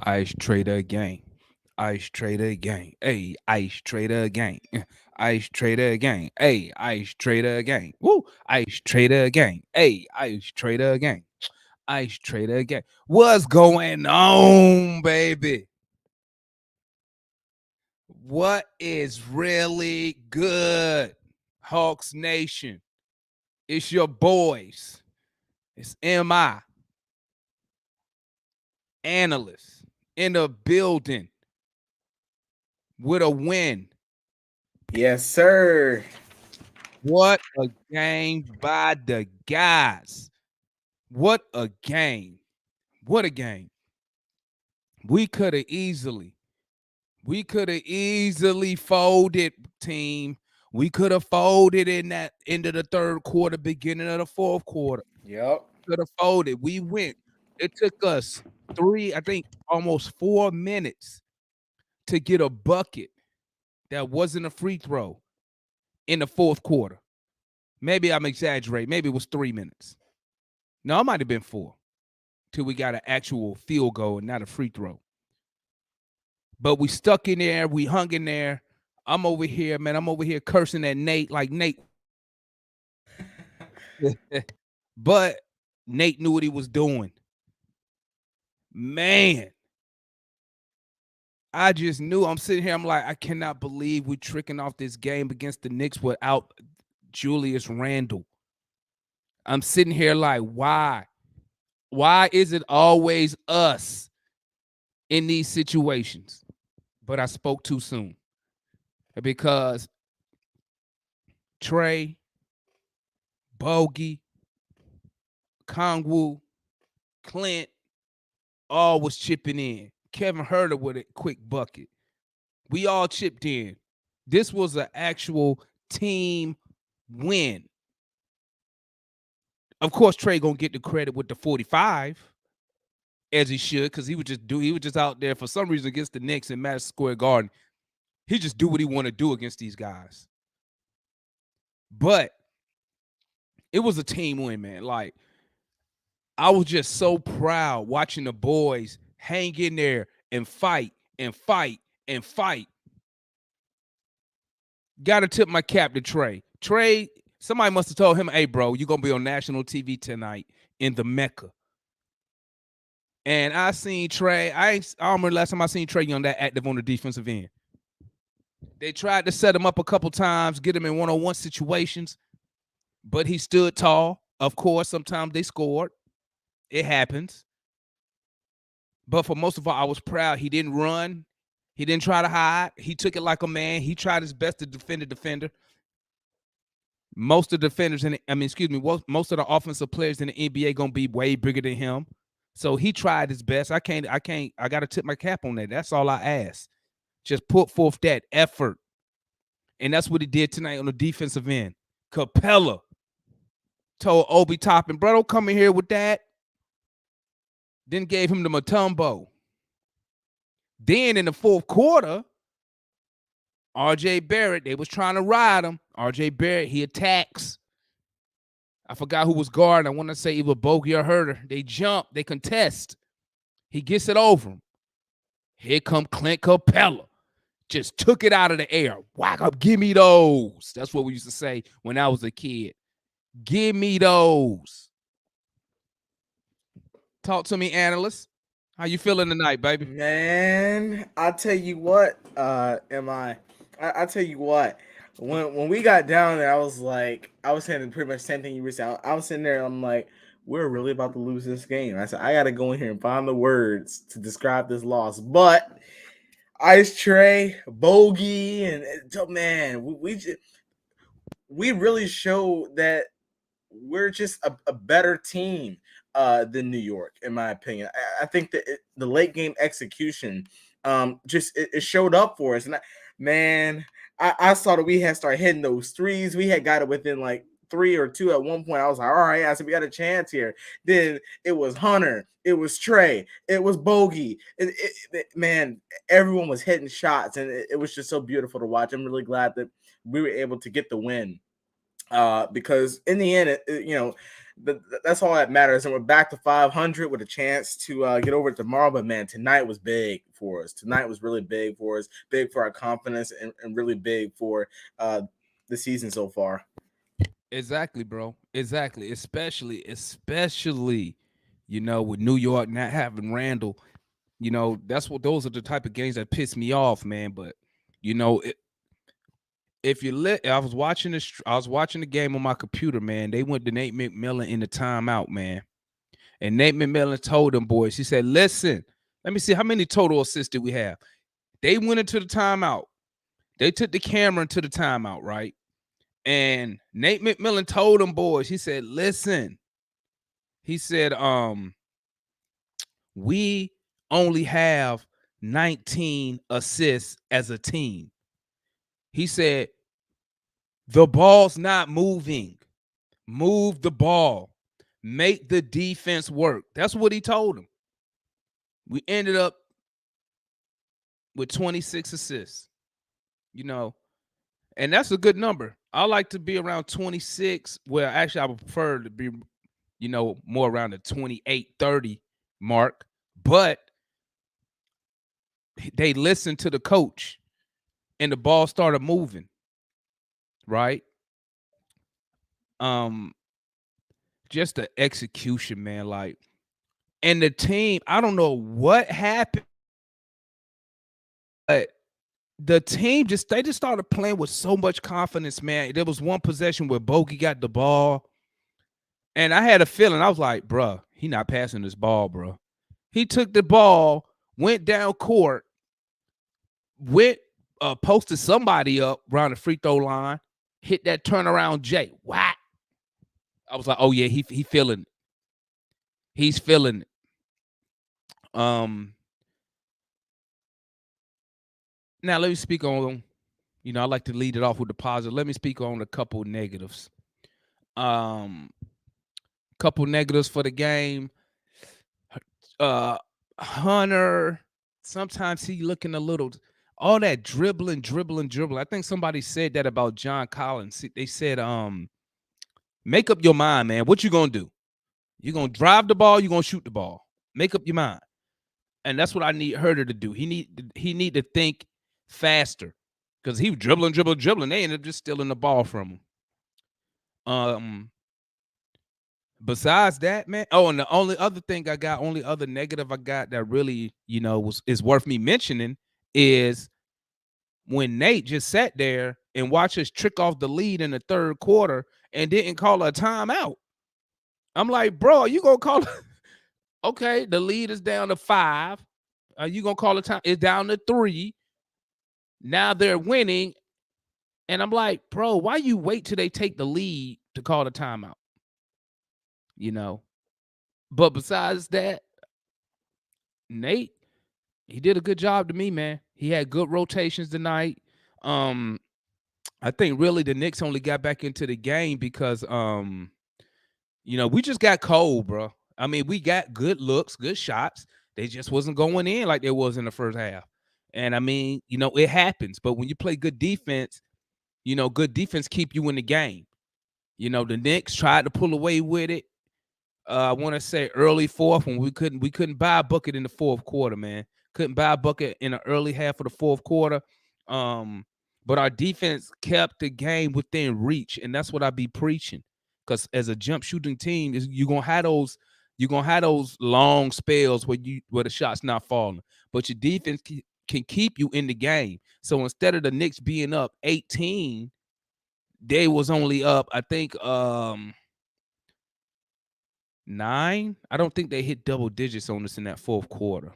Ice Trader gang. Ice Trader gang. Hey, Ice Trader gang. Ice Trader gang. Hey, Ice Trader gang. Woo! Ice Trader gang. Hey, Ice Trader gang. Ice Trader gang. What's going on, baby? What is really good? Hawks Nation. It's your boys. It's MI, analyst in the building with a win. Yes, sir. What a game by the guys. What a game. What a game. We could have easily folded, team. We could have folded in that end of the third quarter, beginning of the fourth quarter. Yep. Could have folded. We went. It took us I think almost 4 minutes to get a bucket that wasn't a free throw in the fourth quarter. Maybe I'm exaggerating. Maybe it was 3 minutes. No, it might have been 4 till we got an actual field goal and not a free throw. But we stuck in there. We hung in there. I'm over here, man. I'm over here cursing at Nate like Nate. But Nate knew what he was doing. Man, I just knew. I'm sitting here. I'm like, I cannot believe we tricking off this game against the Knicks without Julius Randle. I'm sitting here like, why? Why is it always us in these situations? But I spoke too soon because Trae, Bogey, Kongwu, Clint, all was chipping in. Kevin Herter with a quick bucket. We all chipped in. This was an actual team win. Of course, Trae gonna get the credit with the 45, as he should, because he was just out there for some reason against the Knicks in Madison Square Garden. He just do what he want to do against these guys. But it was a team win, man. Like, I was just so proud watching the boys hang in there and fight and fight and fight. Gotta tip my cap to Trae. Trae, somebody must have told him, hey, bro, you're gonna be on national TV tonight in the Mecca. And I seen Trae. I don't remember last time I seen Trae Young that active on the defensive end. They tried to set him up a couple times, get him in one-on-one situations, but he stood tall. Of course, sometimes they scored. It happens. But for most of all, I was proud. He didn't run. He didn't try to hide. He took it like a man. He tried his best to defend the defender. Most of the defenders most of the offensive players in the NBA gonna be way bigger than him. So he tried his best. I gotta tip my cap on that. That's all I ask. Just put forth that effort. And that's what he did tonight on the defensive end. Capella told Obi Toppin, bro, don't come in here with that. Then gave him the Mutombo. Then in the fourth quarter, RJ Barrett, they was trying to ride him. RJ Barrett, he attacks. I forgot who was guarding. I want to say either Bogey or Herter. They jump, they contest. He gets it over him. Here come Clint Capella. Just took it out of the air. Whack up, give me those. That's what we used to say when I was a kid. Give me those. Talk to me, analyst. How you feeling tonight, baby? Man, I tell you what, I tell you what. When we got down there, I was saying pretty much the same thing you were saying. I was sitting there, I'm like, we're really about to lose this game. I said, I gotta go in here and find the words to describe this loss. But Ice Tray, Bogey, and man, we really show that we're just a better team than New York, in my opinion. I think that the late game execution it showed up for us. And man, I saw that we had started hitting those threes. We had got it within like 3 or 2 at one point. I was like, all right, I said, we got a chance here. Then it was Hunter, it was Trae, it was Bogey. Man, everyone was hitting shots, and it was just so beautiful to watch. I'm really glad that we were able to get the win. Because in the end, that's all that matters. And we're back to 500 with a chance to get over it tomorrow. But man, tonight was big for us. Tonight was really big for us, big for our confidence, and really big for the season so far. Exactly, bro. Exactly. Especially, with New York not having Randall. That's what those are the type of games that piss me off, man. But you know, it, if you let, I was watching the game on my computer, man. They went to Nate McMillan in the timeout, man. And Nate McMillan told them boys, he said, "Listen, let me see how many total assists did we have." They went into the timeout. They took the camera into the timeout, right? And Nate McMillan told them boys, he said, "Listen," he said, "we only have 19 assists as a team." He said, "The ball's not moving. Move the ball. Make the defense work." That's what he told them. We ended up with 26 assists, you know, and that's a good number. I like to be around 26. Well, actually, I would prefer to be, more around the 28, 30 mark. But they listened to the coach and the ball started moving, right? Um, just the execution, man. Like, and the team, I don't know what happened, but the team they just started playing with so much confidence, man. There was one possession where Bogey got the ball, and I had a feeling. I was like, bruh, he not passing this ball, bro. He took the ball, went down court, went posted somebody up around the free throw line, hit that turnaround J. What? I was like, oh yeah, he feeling it. He's feeling it. Now let me speak on, I like to lead it off with the positive. Let me speak on a couple negatives. Couple negatives for the game. Hunter, sometimes he looking a little, all that dribbling. I think somebody said that about John Collins. They said, make up your mind, man. What you gonna do? You gonna drive the ball? You gonna shoot the ball? Make up your mind. And that's what I need Herter to do. He need to think faster, because he was dribbling. They ended up just stealing the ball from him. Besides that, man. Oh, and the only other negative I got that really, is worth me mentioning is when Nate just sat there and watched us trick off the lead in the third quarter and didn't call a timeout. I'm like, bro, you gonna call? Okay, the lead is down to 5. You gonna call a time? It's down to 3. Now they're winning, and I'm like, bro, why you wait till they take the lead to call the timeout? But besides that, Nate, he did a good job to me, man. He had good rotations tonight. I think really the Knicks only got back into the game because we just got cold, bro. I mean, we got good looks, good shots. They just wasn't going in like they was in the first half. And I mean, it happens. But when you play good defense, good defense keep you in the game. The Knicks tried to pull away with it. I want to say early fourth when we couldn't buy a bucket in the fourth quarter, man. Couldn't buy a bucket in the early half of the fourth quarter. But our defense kept the game within reach, and that's what I be preaching. Because as a jump shooting team, you're gonna have those long spells where the shot's not falling, but your defense can keep you in the game. So instead of the Knicks being up 18, they was only up, I think, 9. I don't think they hit double digits on us in that fourth quarter.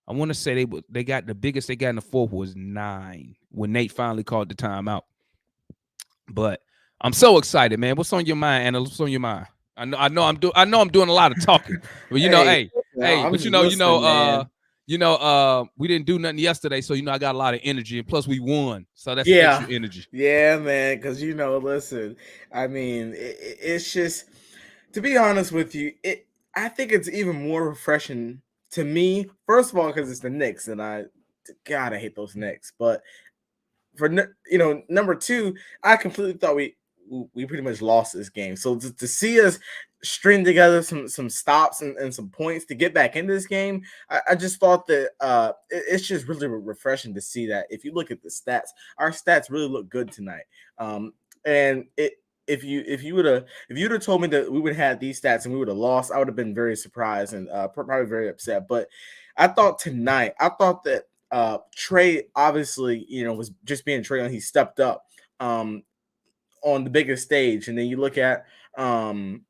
I want to say they got the biggest they got in the fourth was 9 when Nate finally called the timeout. But I'm so excited, man. What's on your mind, Anna? What's on your mind? I know I'm doing a lot of talking, but hey, I'm but just listening, man. We didn't do nothing yesterday, so I got a lot of energy, and plus we won, so that's Yeah, extra energy. yeah, man. Because listen, I mean, it's just, to be honest with you, I think it's even more refreshing to me. First of all, because it's the Knicks, and God, I hate those Knicks. But for number two, I completely thought we pretty much lost this game. So to see us string together some stops and some points to get back into this game, I just thought that it's just really refreshing to see that. If you look at the stats, our stats really look good tonight. And it if you would have told me that we would have had these stats and we would have lost, I would have been very surprised and probably very upset. But I thought that Trae obviously, was just being Trae, and he stepped up on the biggest stage. And then you look at Bogey,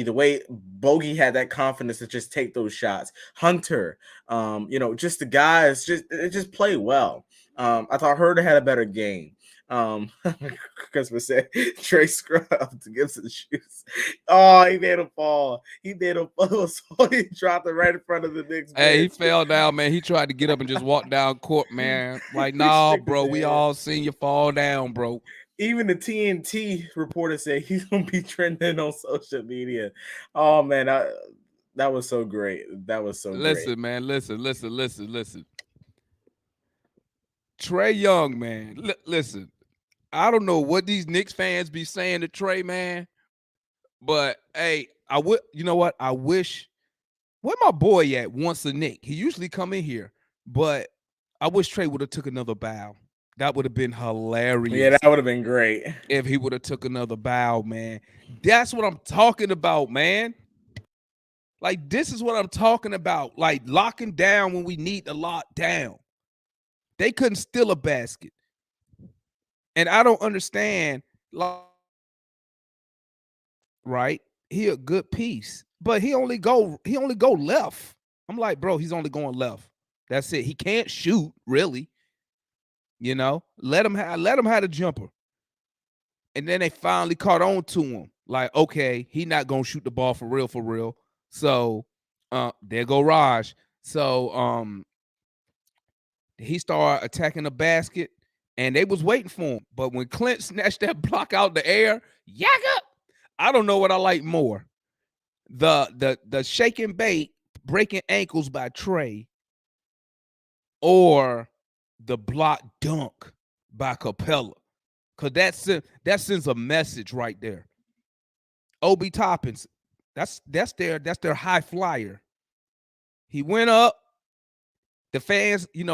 the way Bogey had that confidence to just take those shots. Hunter, just the guys just play well. I thought Herder had a better game. Christmas said Trae scrubbed to Gibson shoes. Oh, he made a fall. He dropped it right in front of the Knicks bench. Hey, he fell down, man. He tried to get up and just walk down court, man. Like, nah, bro, we all seen you fall down, bro. Even the TNT reporter said he's gonna be trending on social media. Oh man, that was so great. That was so listen, great. Man, listen. Trae Young, man. Listen, I don't know what these Knicks fans be saying to Trae, man, but hey, you know what? I wish where my boy at once a Knick. He usually come in here, but I wish Trae would have took another bow. That would have been hilarious. Yeah, that would have been great if he would have took another bow, man. That's what I'm talking about, man. Like, this is what I'm talking about. Like, locking down when we need to lock down. They couldn't steal a basket. And I don't understand, right? He a good piece, but he only go left. I'm like, bro, he's only going left. That's it. He can't shoot, really. Let him have the jumper. And then they finally caught on to him. Like, okay, he not gonna shoot the ball for real. So there go Raj. So he started attacking the basket, and they was waiting for him. But when Clint snatched that block out the air, yaga! I don't know what I like more. The shake and bait, breaking ankles by Trae, or the block dunk by Capella. Because that sends a message right there. Obi Toppins, that's their high flyer. He went up. The fans, and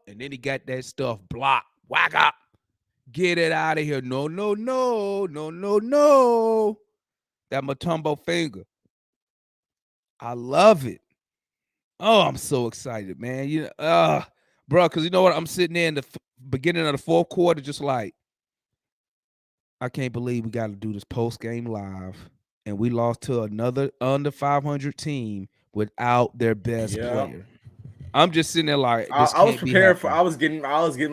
then he got that stuff blocked. Whack up. Get it out of here. No. That Mutombo finger. I love it. Oh, I'm so excited, man. Bro, because you know what? I'm sitting there in the beginning of the fourth quarter just like, I can't believe we got to do this post-game live, and we lost to another under 500 team without their best player. I'm just sitting there like, I was prepared for. I was getting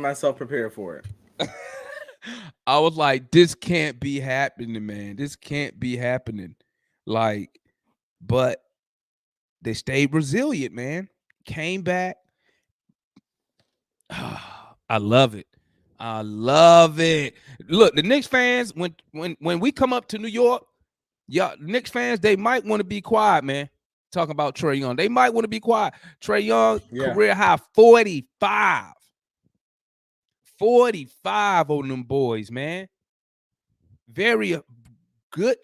myself prepared for it. I was like, this can't be happening, man. This can't be happening. Like, but they stayed resilient, man. Came back. I love it. Look, the Knicks fans, when we come up to New York, y'all Knicks fans, they might want to be quiet, man. Talking about Trae Young. They might want to be quiet. Trae Young, career high 45. 45 on them boys, man. Very good.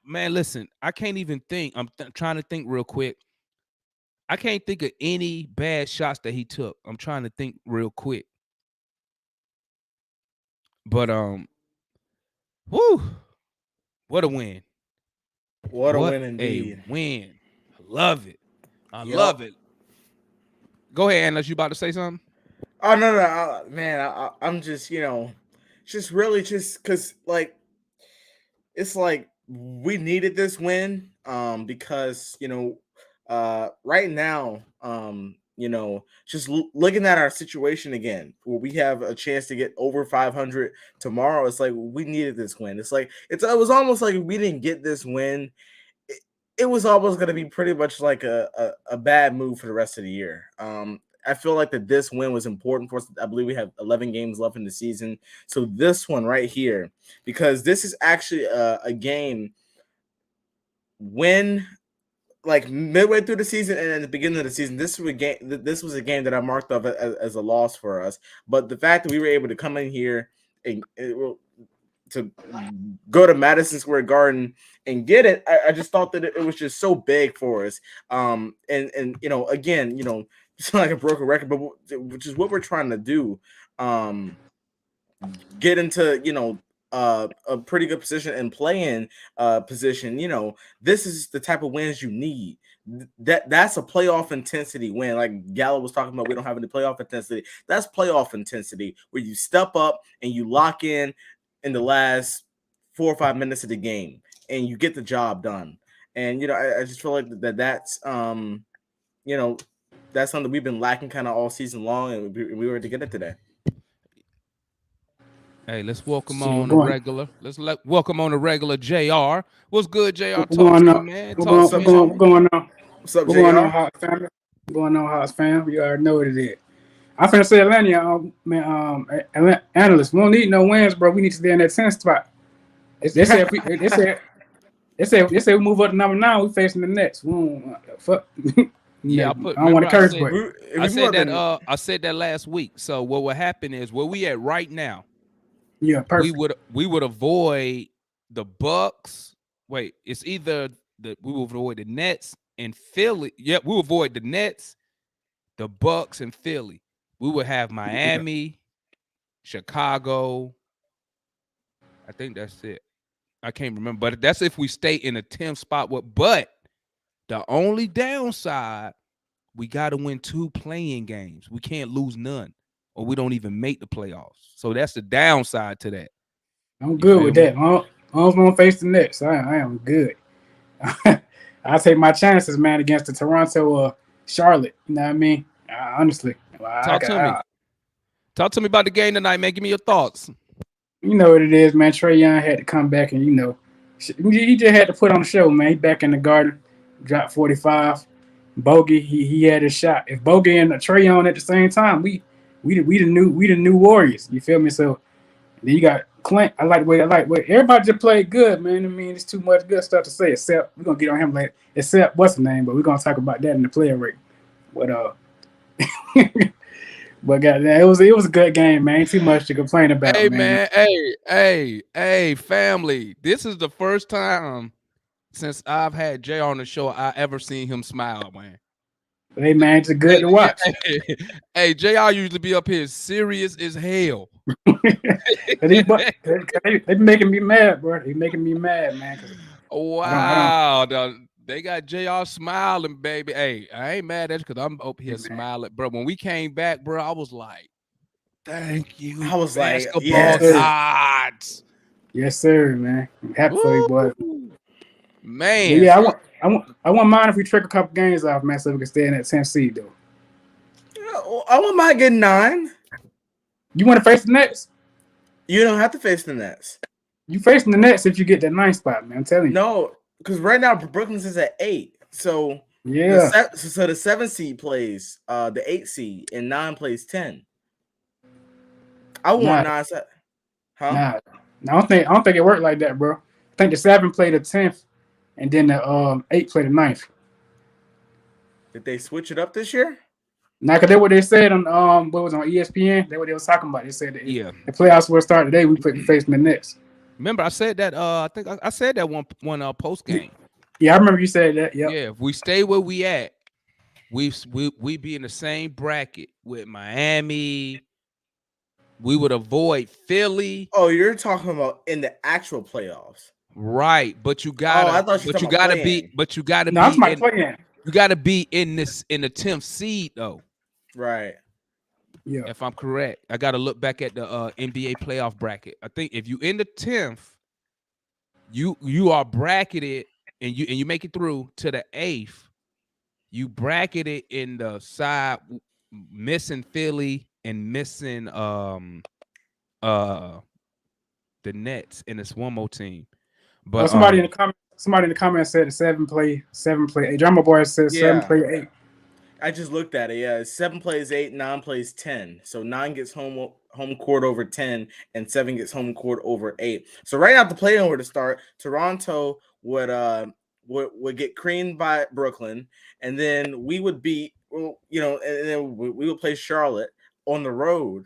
Man, listen, I can't even think. I'm trying to think real quick. I can't think of any bad shots that he took. I'm trying to think real quick. But whoo, what a win. What a win indeed. A win. I love it. I love it. Go ahead, unless you about to say something. Oh no, man. I'm just just really just because like it's like we needed this win because right now just looking at our situation again where we have a chance to get over 500 tomorrow. It's like we needed this win. It's like it was almost like we didn't get this win. It was almost going to be pretty much like a bad move for the rest of the year. I feel like that this win was important for us. I believe we have 11 games left in the season. So this one right here, because this is actually a game when like midway through the season and at the beginning of the season, this was a game that I marked up as a loss for us. But the fact that we were able to come in here to go to Madison Square Garden and get it. I just thought that it was just so big for us. And again, it's not like a broken record, but which is what we're trying to do. Get into a pretty good position and playing position. This is the type of wins you need. That's a playoff intensity win. Like Gallo was talking about, we don't have any playoff intensity. That's playoff intensity where you step up and you lock in the last 4 or 5 minutes of the game and you get the job done. And I just feel like that's that's something we've been lacking kind of all season long, and we were to get it today. Hey, let's welcome See on what's the going. regular. Welcome on the regular JR. What's good, JR? What's Talk going to me, on? man. What's Talk going? to What's me, going? homie. What's going on? What's up, What's JR? going on, hot fam? What's going on, hot fam? You already know what it is. I'm finna say Atlanta, man. Analysts, we don't need no wins, bro. We need to stay in that 10 spot. They said we move up to number 9. We facing the Nets. We don't, fuck. Yeah, I don't want remember to curse, but I said that I said that last week. So what would happen is where we at right now, yeah, we perfect. would avoid the Bucks. Wait, it's either we will avoid the Nets and Philly. Yep, we will avoid the Nets, the Bucks, and Philly. We would have Miami, Chicago. I think that's it. I can't remember, but that's if we stay in a 10th spot. But the only downside, we got to win 2 playing games. We can't lose none, or we don't even make the playoffs. So that's the downside to that. I'm You good feel with me? that. I don't want to face the Nets. I am good. I take my chances, man, against the Toronto or Charlotte. You know what I mean? Honestly, Talk to me. Talk to me about the game tonight, man. Give me your thoughts. you know what it is, man. Trae Young had to come back and he just had to put on the show, man. He back in the Garden, dropped 45. Bogey, he had his shot. If Bogey and Trae Young at the same time, we the new Warriors. You feel me? So then you got Clint. I like what everybody just played good, man. I mean, it's too much good stuff to say. Except we're gonna get on him later. Except what's the name, but we're gonna talk about that in the player rate. But but goddamn, it was a good game, man. Ain't too much to complain about, Hey, man. Hey, family. This is the first time since I've had Jay on the show I ever seen him smile, man. Hey, man, it's good to watch. Hey, JR usually be up here serious as hell. they making me mad, bro. They making me mad, man. Wow, they got JR smiling, baby. Hey, I ain't mad at you because I'm up here smiling, bro. When we came back, bro, I was like, "Thank you, I was basketball like, yes. gods." Yes, sir, man. I'm happy for you, boy. Man, but yeah, I wouldn't mind if we trick a couple games off, man, so we can stay in that 10th seed, though. I wouldn't mind getting 9. You want to face the Nets? You don't have to face the Nets. You facing the Nets if you get that 9th spot, man. I'm telling you. No, because right now Brooklyn's is at 8. So yeah, the 7 seed plays the 8 seed and 9 plays 10. I want 9. Huh? Nah, I don't think it worked like that, bro. I think the 7 played the 10th, and then the 8 played the 9th. Did they switch it up this year? Now, cause that's what they said on what was on ESPN. That's what they was talking about. They said that the playoffs will start today. We facing the Nets. Remember, I said that. I think I said that one post game. Yeah, I remember you said that. Yep. Yeah, if we stay where we at, we be in the same bracket with Miami. We would avoid Philly. Oh, you're talking about in the actual playoffs, right? But you gotta. I thought you gotta be. But you gotta no, be. Playing. You gotta be in the 10th seed though. Right. Yeah. If I'm correct, I gotta look back at the NBA playoff bracket. I think if you in the 10th, you are bracketed and you make it through to the 8th. You bracketed in the side missing Philly and missing the Nets, and it's one more team. But somebody in the comments said 7 play 8. Drama Boy said 7 play 8. I just looked at it. Yeah, 7 plays 8, 9 plays 10. So 9 gets home court over 10, and 7 gets home court over 8. So right now the play over to start, Toronto would get creamed by Brooklyn, and then we would beat, and then we would play Charlotte on the road.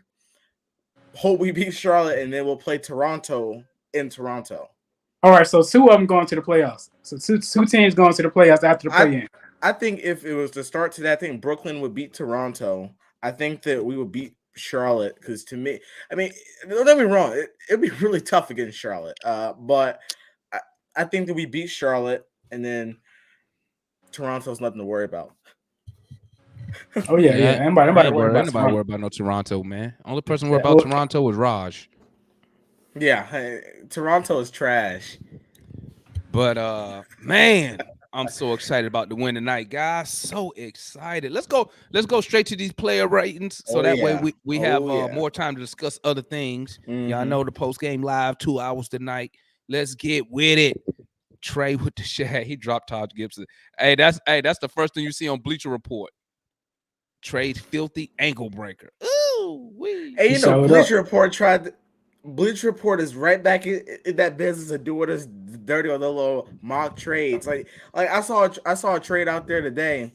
hope we beat Charlotte, and then we'll play Toronto in Toronto. All right, so 2 of them going to the playoffs. So two teams going to the playoffs after the play-in. I think if it was to start today, I think Brooklyn would beat Toronto. I think that we would beat Charlotte because to me, I mean, don't get me wrong, it'd be really tough against Charlotte. But I think that we beat Charlotte, and then Toronto's nothing to worry about. Oh yeah. Nobody worry about no Toronto, man. Only person worried about Toronto was Raj. Yeah, Toronto is trash. But man, I'm so excited about the win tonight, guys. So excited. Let's go straight to these player ratings. So way we have more time to discuss other things. Y'all know the post game live 2 hours tonight. Let's get with it. Trae with the shag. He dropped Taj Gibson. Hey, that's the first thing you see on Bleacher Report. Trae's filthy ankle breaker. Ooh, wee. Hey, Bleacher Report is right back in that business of doing us dirty on the little mock trades. Like I saw a trade out there today.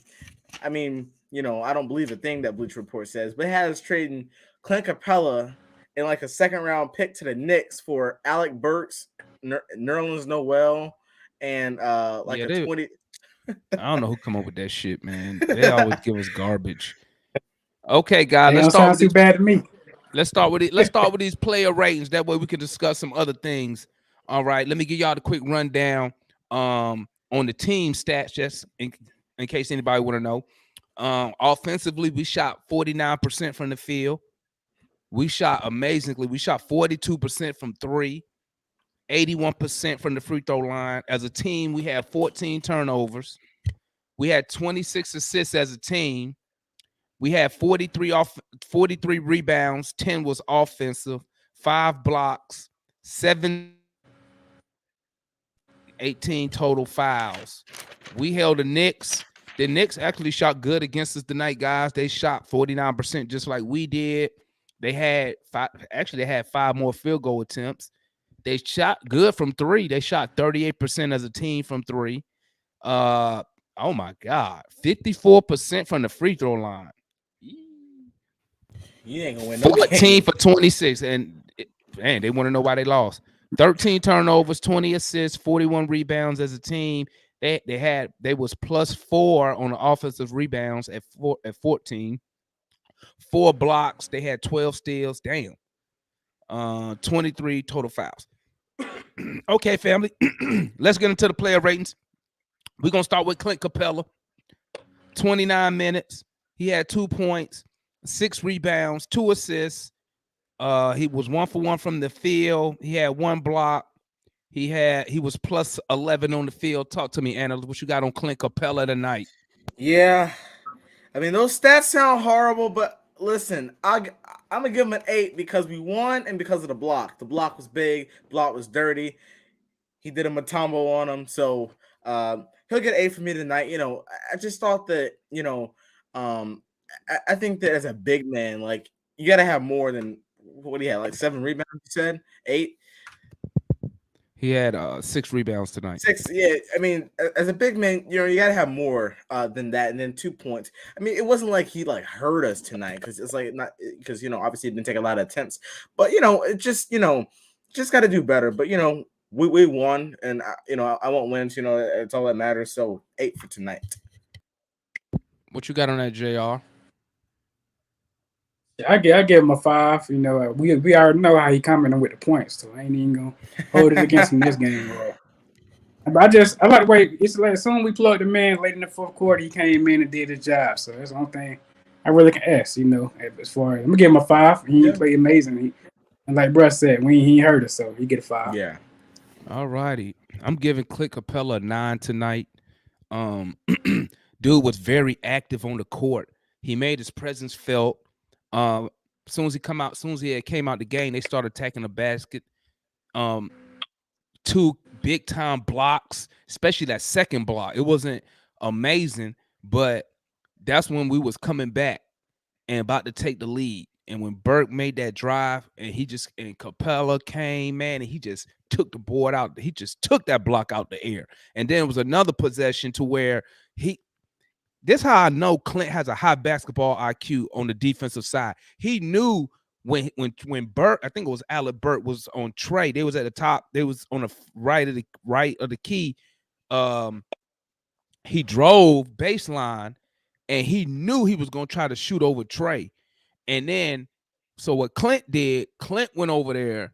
I mean, I don't believe a thing that Bleacher Report says, but it had us trading Clint Capella and like a second round pick to the Knicks for Alec Burks, Nerlens Noel, and a 20. I don't know who come up with that shit, man. They always give us garbage. Okay, guys, let's start. Too bad to me. Let's start with it. Let's start with these player ratings. That way we can discuss some other things. All right. Let me give y'all the quick rundown on the team stats, just in case anybody want to know. Offensively, we shot 49% from the field. We shot amazingly. We shot 42% from 3, 81% from the free throw line. As a team, we had 14 turnovers. We had 26 assists as a team. We had 43 rebounds, 10 was offensive, 5 blocks, 18 total fouls. We held the Knicks. The Knicks actually shot good against us tonight, guys. They shot 49% just like we did. They had 5 more field goal attempts. They shot good from 3. They shot 38% as a team from 3. Oh my God, 54% from the free throw line. You ain't gonna win no 14 game. for 26, and man, they want to know why they lost. 13 turnovers, 20 assists, 41 rebounds as a team. They was +4 on the offensive rebounds at 14. 4 blocks. They had 12 steals. Damn. 23 total fouls. Okay, family. Let's get into the player ratings. We're gonna start with Clint Capella. 29 minutes. He had 2 points, 6 rebounds, 2 assists. He was 1 for 1 from the field. He had 1 block. He was +11 on the field. Talk to me, Anna. What you got on Clint Capella tonight? Yeah, I mean those stats sound horrible, but listen, I'm gonna give him an 8 because we won and because of the block. The block was big. The block was dirty. He did a Matumbo on him, so he'll get an 8 from me tonight. I just thought that I think that as a big man, like you got to have more than what he had, like 7 rebounds. You said 8. He had 6 rebounds tonight. 6, yeah. I mean, as a big man, you got to have more than that, and then 2 points. I mean, it wasn't like he like hurt us tonight because it's like not because obviously he didn't take a lot of attempts, but it just just got to do better. But we won, and I want wins. It's all that matters. So 8 for tonight. What you got on that, JR? I give him a 5. We already know how he coming with the points, so I ain't even gonna hold it against him this game. But I like the way it's like as soon as we plugged the man late in the 4th quarter, he came in and did his job. So that's the only thing I really can ask. As far as I'm gonna give him a 5. He played amazing. And like Bruce said, he hurt us, so he get a 5. Yeah. All righty. I'm giving Clint Capella a 9 tonight. Dude was very active on the court. He made his presence felt. As soon as he came out the game, they started attacking the basket. 2 big time blocks, especially that second block. It wasn't amazing, but that's when we was coming back and about to take the lead. And when Burke made that drive and Capella came, man, and he just took the board out. He just took that block out the air. And then it was another possession to where this is how I know Clint has a high basketball IQ on the defensive side. He knew when Burt, I think it was Alec Burt was on Trae. They was at the top. They was on the right of the key. He drove baseline, and he knew he was gonna try to shoot over Trae. And then, so what Clint did, Clint went over there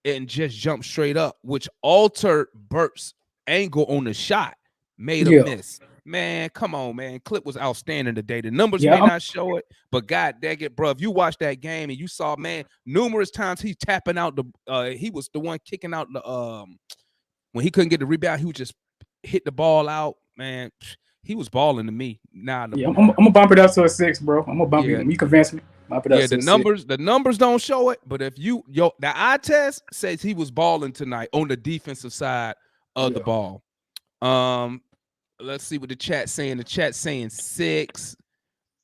and just jumped straight up, which altered Burt's angle on the shot, made him miss. Man, come on, man. Clip was outstanding today. The numbers may not show it, but god dang it, bro. If you watched that game and you saw, man, numerous times he's tapping out the he was the one kicking out the when he couldn't get the rebound, he would just hit the ball out, man. He was balling to me. Nah, I'm gonna bump it up to a 6, bro. I'm gonna bump it. You convinced me. Bump it up to the numbers don't show it, but if the eye test says he was balling tonight on the defensive side of the ball. Let's see what the chat's saying. The chat's saying 6.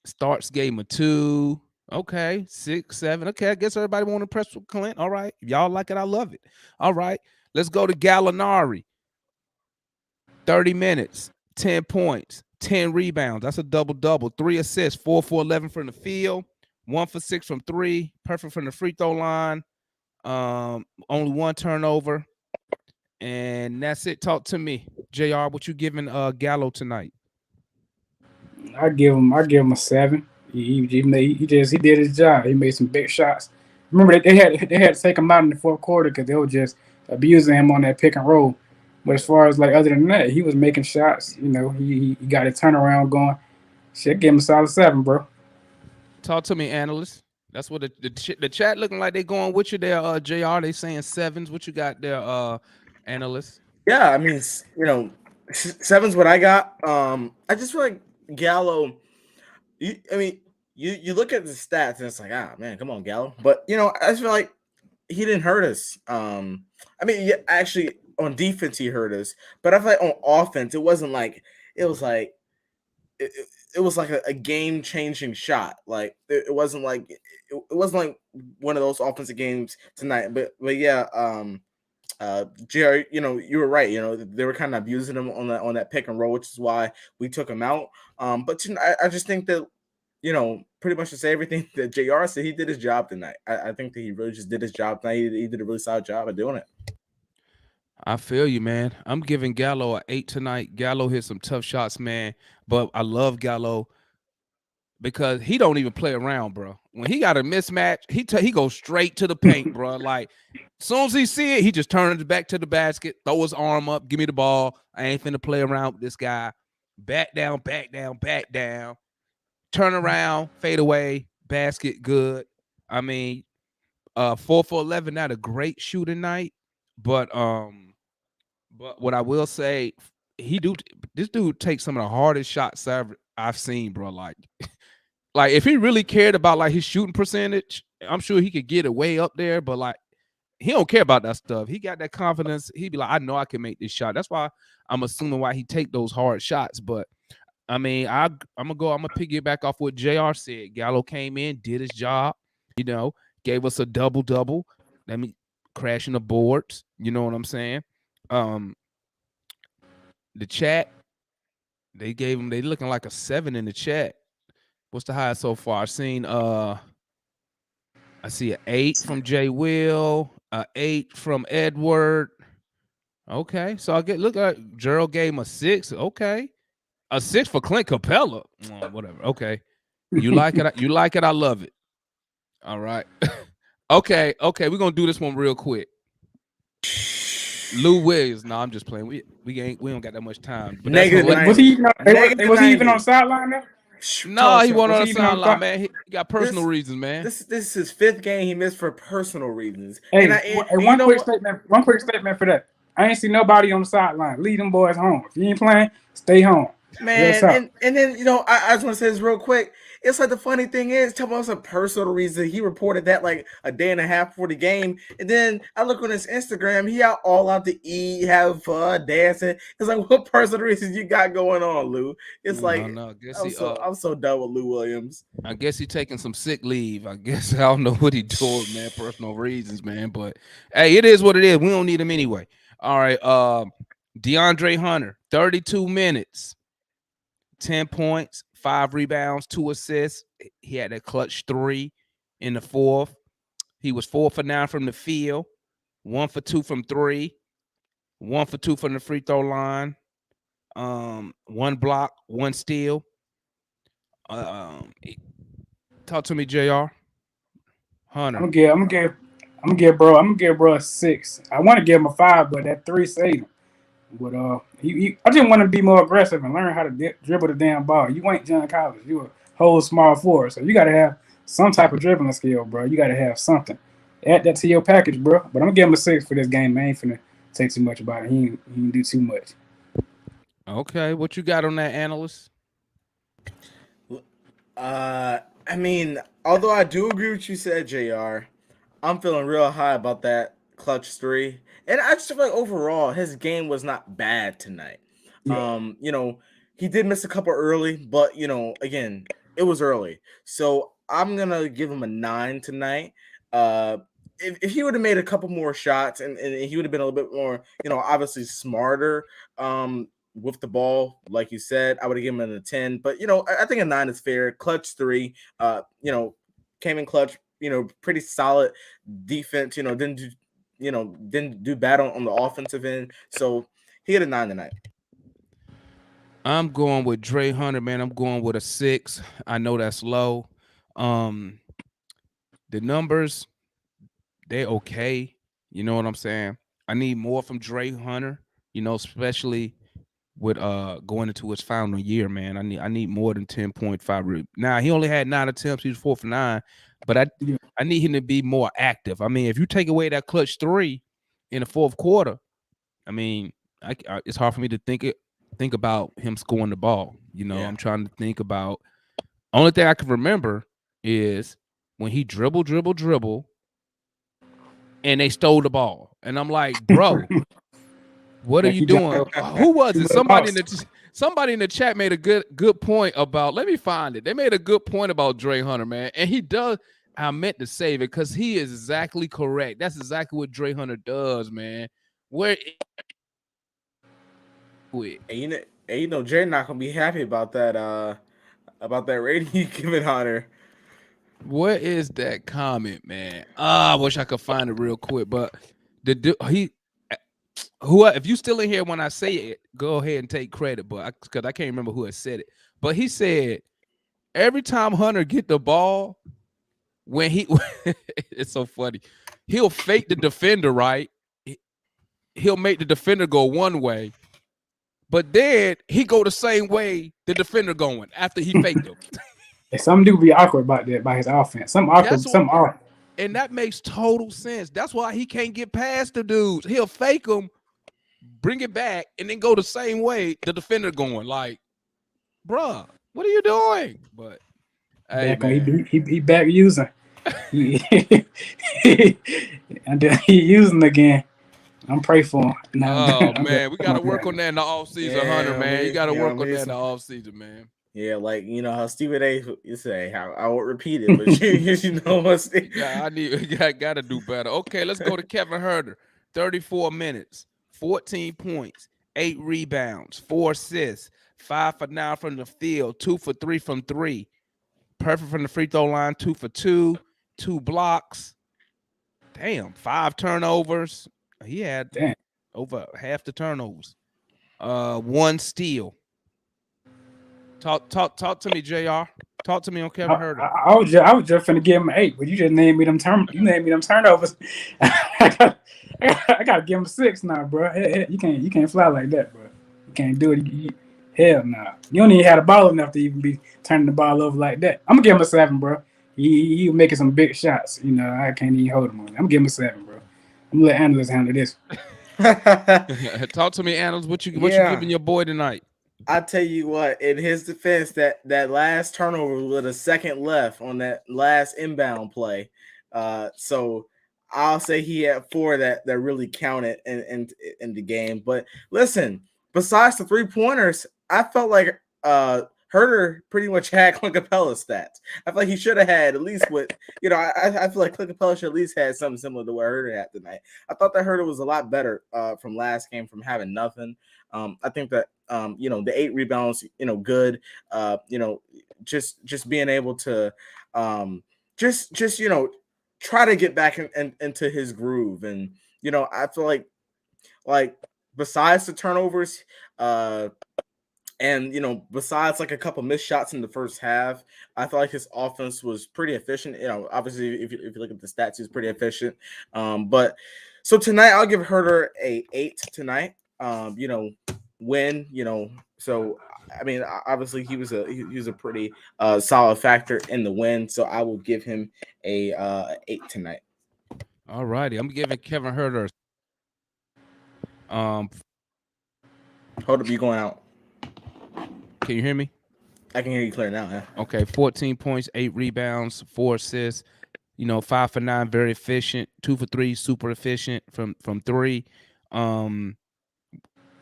Starts game of 2. Okay, 6, 7. Okay, I guess everybody want to press with Clint. All right, if y'all like it, I love it. All right, let's go to Gallinari. 30 minutes, 10 points, 10 rebounds. That's a double-double. 3 assists, 4 for 11 from the field, 1 for 6 from 3, perfect from the free throw line. Only 1 turnover. And that's it. Talk to me, JR. What you giving Gallo tonight? I give him a 7. He did his job. He made some big shots. Remember they had to take him out in the fourth quarter because they were just abusing him on that pick and roll. But as far as other than that, he was making shots. You know, he got a turnaround going. Shit, give him a solid 7, bro. Talk to me, analyst. That's what the chat looking like they going with you there, JR. They saying 7s. What you got there, analyst? Yeah, I mean, 7's what I got. I just feel like Gallo. You look at the stats and it's like, man, come on, Gallo. But I just feel like he didn't hurt us. Actually, on defense he hurt us, but I feel like on offense it wasn't like it was like a game changing shot. Like it wasn't like one of those offensive games tonight. But yeah, JR, you were right. They were kind of abusing him on that pick and roll, which is why we took him out. But I just think that pretty much to say everything that JR said, he did his job tonight. I think that he really just did his job tonight. He did a really solid job of doing it. I feel you, man. I'm giving Gallo an 8 tonight. Gallo hit some tough shots, man. But I love Gallo because he don't even play around, bro. When he got a mismatch, he goes straight to the paint, bro. Like, as soon as he see it, he just turns back to the basket, throw his arm up, give me the ball. I ain't finna play around with this guy. Back down, back down, back down. Turn around, fade away, basket, good. I mean, 4 for 11, not a great shooting night, but what I will say, this dude takes some of the hardest shots I've seen, bro. Like if he really cared about his shooting percentage, I'm sure he could get it way up there, but he don't care about that stuff. He got that confidence. He'd be like, I know I can make this shot. That's why I'm assuming why he take those hard shots. But I mean, I'm gonna piggyback off what JR said. Gallo came in, did his job, gave us a double-double. Let me crashing the boards. You know what I'm saying? The chat, they looking like a 7 in the chat. What's the highest so far? I see an 8 from Jay Will, an 8 from Edward. Okay, so look at Gerald gave him a 6. Okay, a 6 for Clint Capella. Whatever. Okay, you like it. You like it. I love it. All right. Okay. We're gonna do this one real quick. Lou Williams. No, I'm just playing. We don't got that much time. But was he even on the sideline there? No, he wasn't on the sideline, man. He got personal reasons, man. This is his 5th game he missed for personal reasons. Hey, one quick statement for that. I ain't see nobody on the sideline. Leave them boys home. If you ain't playing, stay home. Man, and then I just want to say this real quick. It's like the funny thing is, tell me some personal reason. He reported that like a day and a half before the game, and then I look on his Instagram. He all out to eat, have fun, dancing. It's like, what personal reasons you got going on, Lou? It's I'm so done with Lou Williams. I guess he taking some sick leave. I guess I don't know what he doing, man. Personal reasons, man. But hey, it is what it is. We don't need him anyway. All right, DeAndre Hunter, 32 minutes. 10 points, 5 rebounds, 2 assists. He had a clutch 3 in the 4th. He was 4 for 9 from the field, 1 for 2 from 3, 1 for 2 from the free throw line, 1 block, 1 steal. Um, Talk to me, Jr. Hunter. I'm gonna give bro a 6. I want to give him a 5, but that 3 saved him. But I just want to be more aggressive and learn how to dribble the damn ball. You ain't John Collins. You a whole small forward, so you got to have some type of dribbling skill, bro. You got to have something. Add that to your package, bro. But I'm gonna give him a 6 for this game, man. I ain't finna take too much about it. He ain't do too much. Okay, what you got on that, analyst? I mean, although I do agree with you said, Jr. I'm feeling real high about that clutch 3, and I just feel like overall his game was not bad tonight. Yeah. He did miss a couple early, but again, it was early, so I'm gonna give him a 9 tonight. If he would have made a couple more shots and he would have been a little bit more, obviously smarter, with the ball, like you said, I would have given him a 10. But I think a 9 is fair. Clutch 3, came in clutch, pretty solid defense. Didn't do bad on the offensive end. So he had a 9 tonight. I'm going with Trae Hunter, man. I'm going with a 6. I know that's low. The numbers, they're okay. You know what I'm saying? I need more from Trae Hunter, especially with going into his final year, man. I need more than 10.5. Now he only had 9 attempts. He was 4 for 9, but I need him to be more active. I mean, if you take away that clutch 3 in the fourth quarter, I mean, it's hard for me to think about him scoring the ball. I'm trying to think about. Only thing I can remember is when he dribble, and they stole the ball, and I'm like, bro. What are you doing? Who was it? Somebody in the chat made a good point about. Let me find it. They made a good point about Trae Hunter, man, and he does. I meant to save it because he is exactly correct. That's exactly what Trae Hunter does, man. Where? Jay not gonna be happy about that rating you giving Hunter. What is that comment, man? I wish I could find it real quick, but if you still in here when I say it, go ahead and take credit, but because I can't remember who had said it. But he said every time Hunter get the ball, when it's so funny, he'll fake the defender, right? He'll make the defender go one way, but then he go the same way the defender going after he faked him. Some do be awkward about that, by his offense. Some awkward. And that makes total sense. That's why he can't get past the dudes. He'll fake them, bring it back, and then go the same way the defender going. Like, bruh, what are you doing? But hey, man. He back using. And then he using again. I'm praying for him. Man, we gotta work on that in the offseason, Hunter, man. You gotta work on that in the offseason, man. Yeah, like how Stephen A. You say, I won't repeat it, but you know what? I gotta do better. Okay, let's go to Kevin Huerter. 34 minutes, 14 points, 8 rebounds, 4 assists, 5 for 9 from the field, 2 for 3 from 3. Perfect from the free throw line, 2 for 2, 2 blocks. Damn, 5 turnovers. He had over half the turnovers. 1 steal. Talk to me, JR. Talk to me on Kevin Huerter. I was just finna give him an 8, but you just named me them turnovers. I gotta give him a 6 now, bro. You can't fly like that, bro. You can't do it. Hell no. Nah. You don't even have the ball enough to even be turning the ball over like that. I'm gonna give him a 7, bro. He making some big shots. I can't even hold him on. I'm gonna give him a 7, bro. I'm gonna let analysts handle this. Talk to me, analysts. What you giving your boy tonight? I tell you what, in his defense, that last turnover with a second left on that last inbound play. So I'll say he had 4 that really counted in the game. But listen, besides the 3-pointers, I felt like Huerter pretty much had Clint Capella's stats. I feel like he should have had at least I feel like Clint Capella should at least had something similar to what Huerter had tonight. I thought that Huerter was a lot better from last game from having nothing. I think that the 8 rebounds, good. Just being able to just try to get back into his groove. And I feel like besides the turnovers, and besides like a couple missed shots in the first half, I feel like his offense was pretty efficient. Obviously, if you look at the stats, he's pretty efficient. But so tonight, I'll give Herter a 8 tonight. Win. So I mean, obviously, he was a pretty solid factor in the win. So I will give him a 8 tonight. All righty, I'm giving Kevin Herter. Hold up, you going out? Can you hear me? I can hear you clear now. Yeah. Okay, 14 points, 8 rebounds, 4 assists. 5 for 9, very efficient. 2 for 3, super efficient from 3. Matter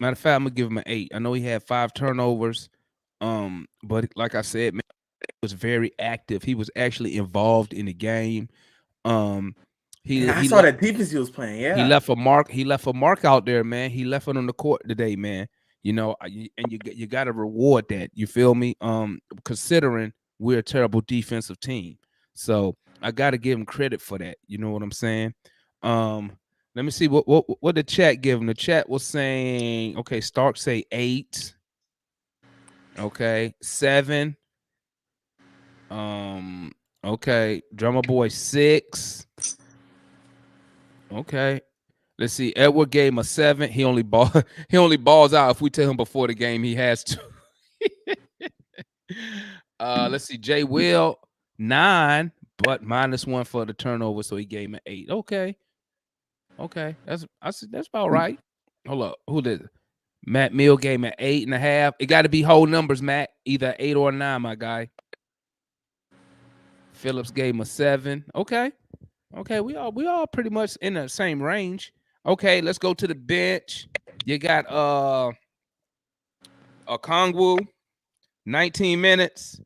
of fact, I'm gonna give him an 8. I know he had 5 turnovers, but like I said, man, he was very active. He was actually involved in the game. I saw that defense he was playing. Yeah, he left a mark. He left a mark out there, man. He left it on the court today, man. And you got to reward that. You feel me? Considering we're a terrible defensive team, so I got to give him credit for that. You know what I'm saying? Let me see what the chat give him. The chat was saying, okay, Stark say 8. Okay, 7. Okay, Drummer Boy 6. Okay. Let's see. Edward gave him a 7. He only balls out if we tell him before the game he has to. Let's see. Jay Will 9, but -1 for the turnover, so he gave him an 8. Okay. That's about right. Hold up. Who did it? Matt Mill gave him an 8.5. It got to be whole numbers, Matt. Either 8 or 9, my guy. Phillips gave him a 7. Okay, we all pretty much in the same range. Okay, let's go to the bench. You got a Kongwu, 19 minutes.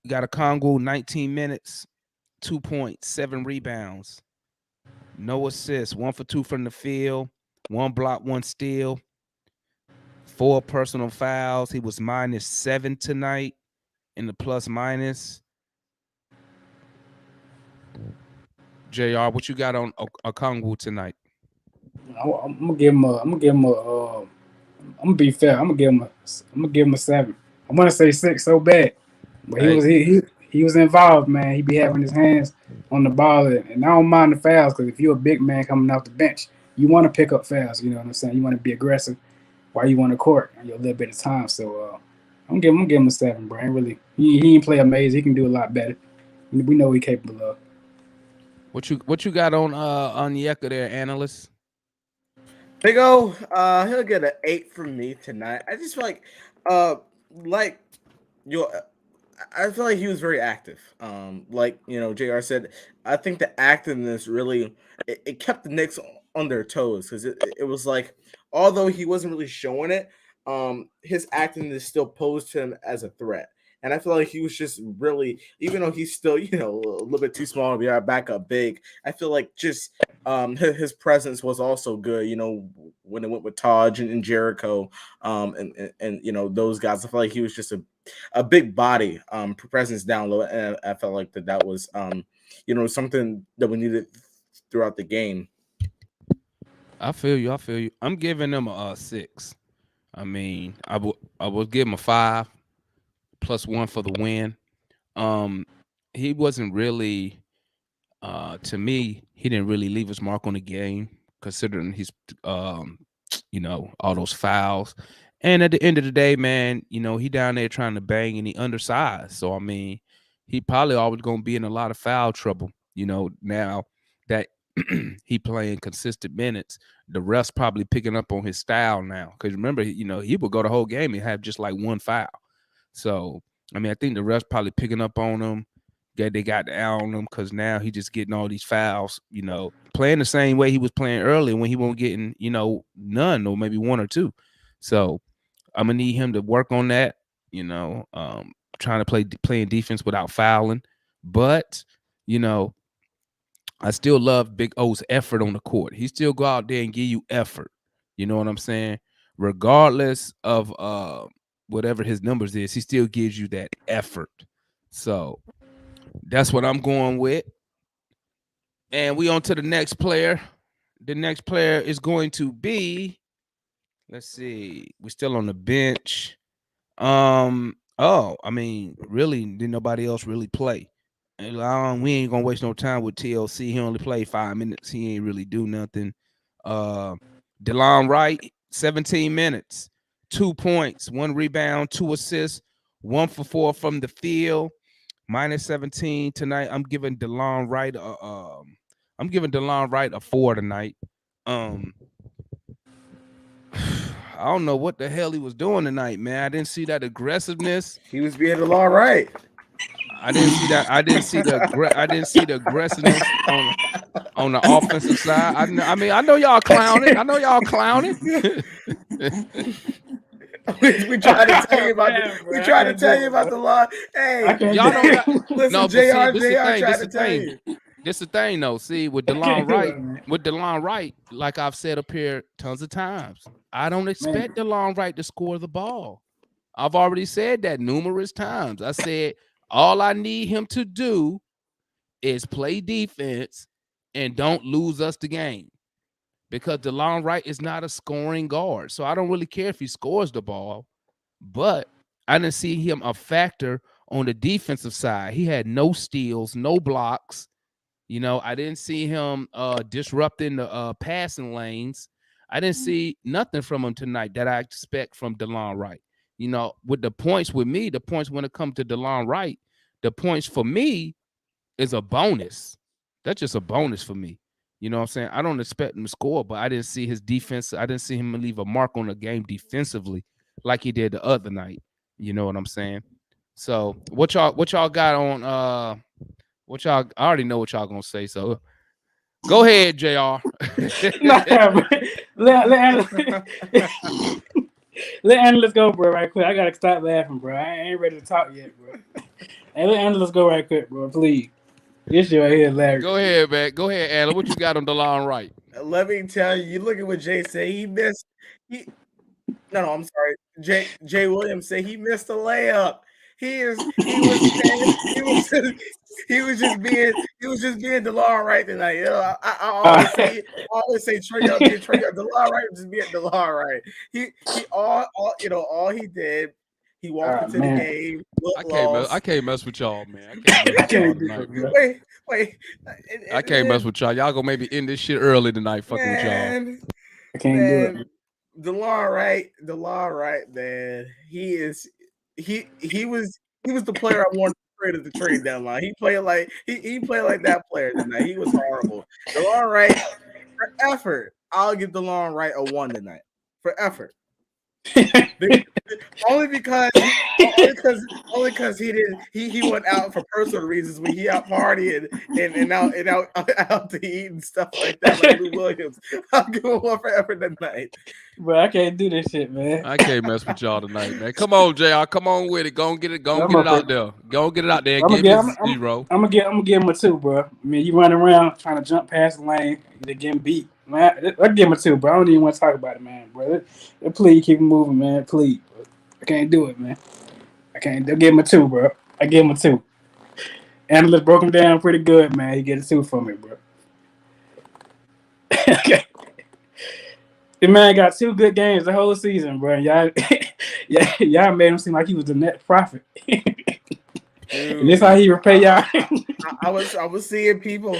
You got a Kongwu, 19 minutes, 2 points, 7 rebounds, no assists, 1 for 2 from the field, 1 block, 1 steal, 4 personal fouls. He was -7 tonight in the plus minus. JR, what you got on Okongwu tonight? I'm gonna give him I'm gonna be fair. I'm gonna give him a 7. I want to say 6 so bad, but he was involved, man. He be having his hands on the ball, and I don't mind the fouls because if you're a big man coming off the bench, you want to pick up fouls. You know what I'm saying? You want to be aggressive while you on the court and your little bit of time. So I'm gonna give him a 7, bro. He ain't play amazing. He can do a lot better. We know he's capable of. What you got on Onyeka there, analyst? Big O, he'll get an 8 from me tonight. I just feel I feel like he was very active. JR said, I think the activeness really it kept the Knicks on their toes because it was like, although he wasn't really showing it, his activeness still posed him as a threat. And I feel like he was just really, even though he's still, a little bit too small to be our backup big, I feel like just his presence was also good, when it went with Taj and Jericho, and those guys. I feel like he was just a big body presence down low, and I felt like that was something that we needed throughout the game. I feel you. I'm giving him a 6. I mean, I would give him a 5 +1 for the win. He wasn't really, to me, he didn't really leave his mark on the game, considering he's, all those fouls. And at the end of the day, man, he down there trying to bang and he undersized. So, I mean, he probably always going to be in a lot of foul trouble, now that he playing consistent minutes. The refs probably picking up on his style now. Because remember, he would go the whole game and have just like 1 foul. So, I mean, I think the refs probably picking up on him. They got down on him because now he just getting all these fouls, playing the same way he was playing earlier when he wasn't getting, none or maybe 1 or 2. So I'm going to need him to work on that, trying to playing defense without fouling. But, I still love Big O's effort on the court. He still go out there and give you effort. You know what I'm saying? Regardless of whatever his numbers is, he still gives you that effort. So that's what I'm going with. And we on to the next player. The next player is going to be, let's see, we're still on the bench. I mean, really, didn't nobody else really play. And we ain't gonna waste no time with TLC. He only played 5 minutes. He ain't really do nothing. DeLon Wright, 17 minutes, 2 points, 1 rebound, 2 assists, 1 for 4 from the field. Minus 17 tonight. I'm giving DeLon Wright a 4 tonight. I don't know what the hell he was doing tonight, man. I didn't see that aggressiveness. He was being DeLon Wright. I didn't see that. I didn't see the aggressiveness on the offensive side. I know y'all clowning. We tried to tell you about. We tried to tell you about the law. Hey, y'all don't. Listen, No, JR, but JR tried to tell you. This the thing, though. See, with DeLon Wright, like I've said up here tons of times, I don't expect DeLon Wright to score the ball. I've already said that numerous times. I said all I need him to do is play defense and don't lose us the game. Because DeLon Wright is not a scoring guard. So I don't really care if he scores the ball. But I didn't see him a factor on the defensive side. He had no steals, no blocks. You know, I didn't see him disrupting the passing lanes. I didn't see nothing from him tonight that I expect from DeLon Wright. You know, with the points with me, the points when it comes to DeLon Wright, the points for me is a bonus. That's just a bonus for me. You know what I'm saying? I don't expect him to score, but I didn't see his defense. I didn't see him leave a mark on the game defensively like he did the other night. You know what I'm saying? So what y'all got on I already know what y'all gonna say. So go ahead, JR. Let analysts go, bro, right quick. I gotta stop laughing, bro. I ain't ready to talk yet, bro. Hey, let analysts go right quick, bro, please. This shit right here, Larry. Go ahead, man. Go ahead, Alan. What you got on DeLon Wright? Let me tell you, you look at what Jay said. He missed. No, I'm sorry. Jay Williams said he missed a layup. He was just being DeLon Wright tonight. You know, I always say Trae Young. DeLon Wright was just being DeLon Wright. All he did. He walked into the game. I can't mess with y'all, man. I can't mess with y'all. Y'all gonna maybe end this shit early tonight. Fucking with y'all. I can't do it. DeLon Wright, man. He was the player I wanted to trade at the trade deadline. He played like that player tonight. He was horrible. DeLon Wright, for effort, I'll give DeLon Wright a 1 tonight. For effort. only because he went out for personal reasons when he out partying and out to eat and stuff like that, like Lou Williams. I'll give him 1 for effort tonight. Bro, I can't do this shit, man. I can't mess with y'all tonight, man. Come on, JR. Come on with it. Go and get it. Go and get it out there. Go and get it out there. Give me 0. I'm gonna give him a 2, bro. I mean, you running around trying to jump past the lane, you're getting beat. Man, I'll give him a 2, bro. I don't even want to talk about it, man, bro. Please keep moving, man. Please, bro. I can't do it, man. I can't. I'll give him a 2, bro. I give him a 2. Analyst broke him down pretty good, man. He get a 2 from me, bro. Okay. The man got 2 good games the whole season, bro. Y'all made him seem like he was the net profit. And this how he repay y'all. I was seeing people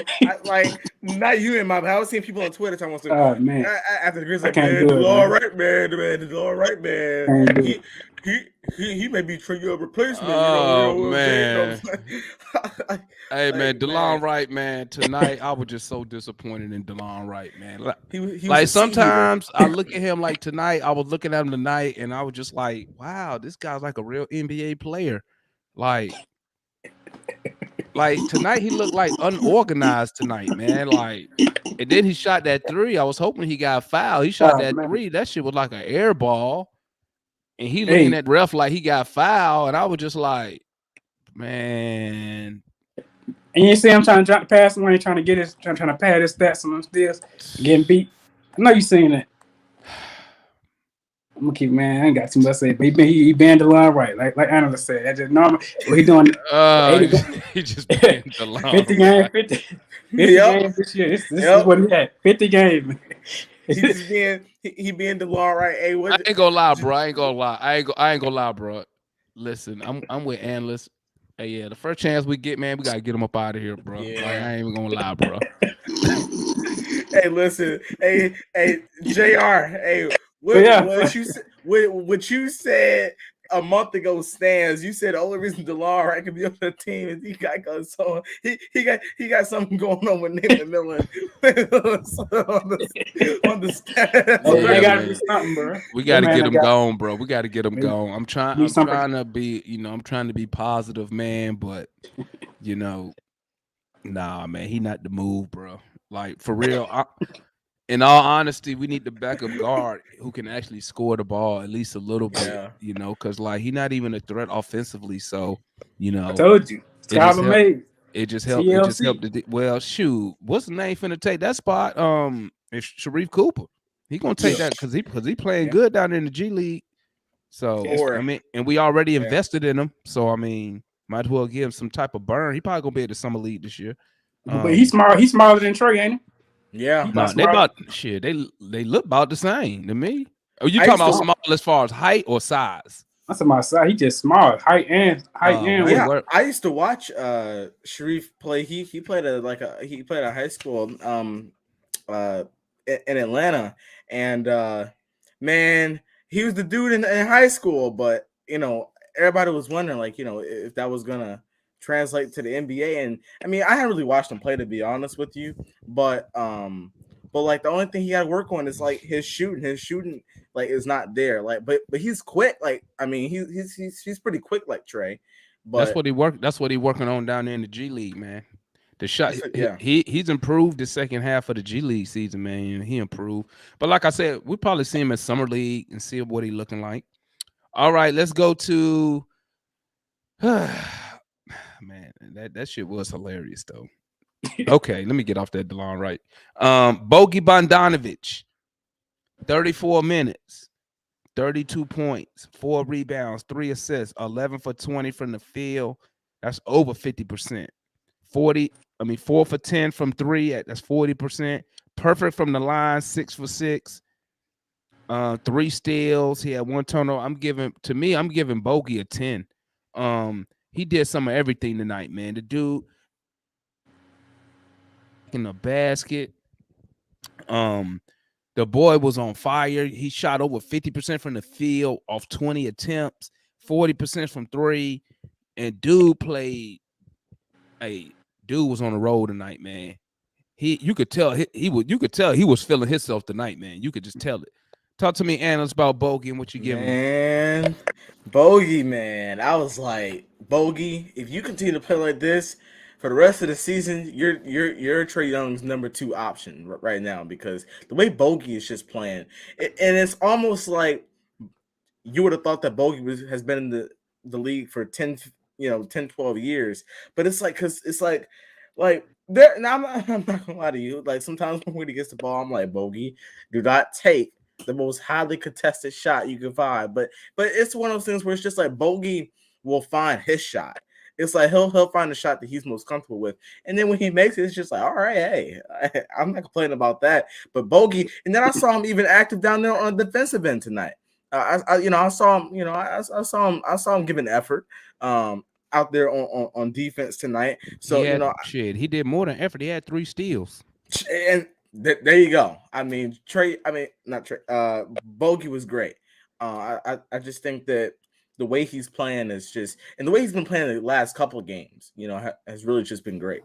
not you in my, but I was seeing people on Twitter talking about man. After the Grizzlies, DeLon Wright, man. He may be your replacement. Man. Hey, man, DeLon Wright, man. Tonight, I was just so disappointed in DeLon Wright, man. Like sometimes I look at him like tonight. I was looking at him tonight, and I was just like, wow, this guy's like a real NBA player. Like tonight, he looked like unorganized tonight, man. Like, and then he shot that 3. I was hoping he got fouled. He shot that 3. That shit was like an air ball. And he looking at ref like he got fouled. And I was just like, man. And you see him trying to pass the lane, trying to pad his stats on them steals, getting beat. I know you seen that. I'm gonna keep, man. I ain't got too much to say. But he banned DeLon Wright, like analyst said. That's just normal. What he doing? He just banned DeLon. 50 games, 50 Yep. games this year. This is Yep. what he had. 50 games. He just being DeLon, right? Hey, I what? ain't gonna lie, bro. I ain't gonna lie. I ain't gonna lie, bro. Listen, I'm with analysts. Hey, yeah, the first chance we get, man, we gotta get him up out of here, bro. Like, Yeah. I ain't even gonna lie, bro. Hey, listen. Hey, Jr. Hey, But yeah, what you said a month ago stands. You said the only reason DeLon Wright can be on the team is he got something going on with Nate McMillan on the stats. hey, Yeah, they gotta man. do something, bro. We That got to man get done him got gone, bro. We got to get him They gone. I'm need some trying to be, I'm trying to be positive, man. But nah, man, he not the move, bro. Like for real. In all honesty, we need the backup guard who can actually score the ball at least a little bit, Yeah. because like he not even a threat offensively. So, I told you. it just Skylar helped. Mays. It just helped. It just helped. TLC. Well, shoot, what's the name finna take that spot? It's Sharif Cooper. He gonna take Yeah. that because he playing Yeah. good down there in the G League. So Or and we already Yeah. invested in him. So I mean, might as well give him some type of burn. He probably gonna be at the summer league this year. But he's smart. He's smaller than Trae, ain't yeah. he? Nah, they about shit. They look about the same to me. Are you I talking used about to small as far as height or size? That's my side. He just small. Height and Where, weight. Yeah, where I used to watch Sharif play. He played he played at high school uh in Atlanta, and man, he was the dude in high school, but everybody was wondering like if that was gonna translate to the NBA. And I mean, I haven't really watched him play, to be honest with you, but like the only thing he got to work on is like his shooting like is not there, like but he's quick, like I mean he's pretty quick like Trae, that's but what he work. That's what he working on down there in the G League, man. The shot yeah. he's improved the second half of the G League season, man. He improved. But like I said, we probably see him at summer league and see what he looking like. All right, let's go to man, that shit was hilarious though. Okay, let me get off that DeLon Wright. Bogey Bogdanovic, 34 minutes, 32 points, 4 rebounds, 3 assists, 11 for 20 from the field. That's over 50%. 4 for 10 from 3, that's 40%. Perfect from the line, 6 for 6. 3 steals. He had 1 turnover. I'm giving Bogey a 10. He did some of everything tonight, man. The dude in the basket. The boy was on fire. He shot over 50% from the field off 20 attempts, 40% from 3. And dude was on the road tonight, man. You could tell he was feeling himself tonight, man. You could just tell it. Talk to me, analyst, about Bogey and what you giving him. Man, Bogey, man. I was like, Bogey, if you continue to play like this for the rest of the season, you're Trae Young's number 2 option right now, because the way Bogey is just playing, and it's almost like you would have thought that Bogey has been in the league for 10, 12 years. But it's like, because it's like there. Now I'm not gonna lie to you. Like sometimes when he gets the ball, I'm like, Bogey, do not take the most highly contested shot you can find. But it's one of those things where it's just like Bogey will find his shot. It's like he'll find the shot that he's most comfortable with, and then when he makes it, it's just like, all right, hey, I'm not complaining about that. But Bogey, and then I saw him even active down there on the defensive end tonight. I saw him. I saw him giving effort out there on defense tonight. So he did more than effort. He had 3 steals. And there you go. I mean, not Trae. Bogey was great. I just think that the way he's playing is just, and the way he's been playing the last couple of games, has really just been great.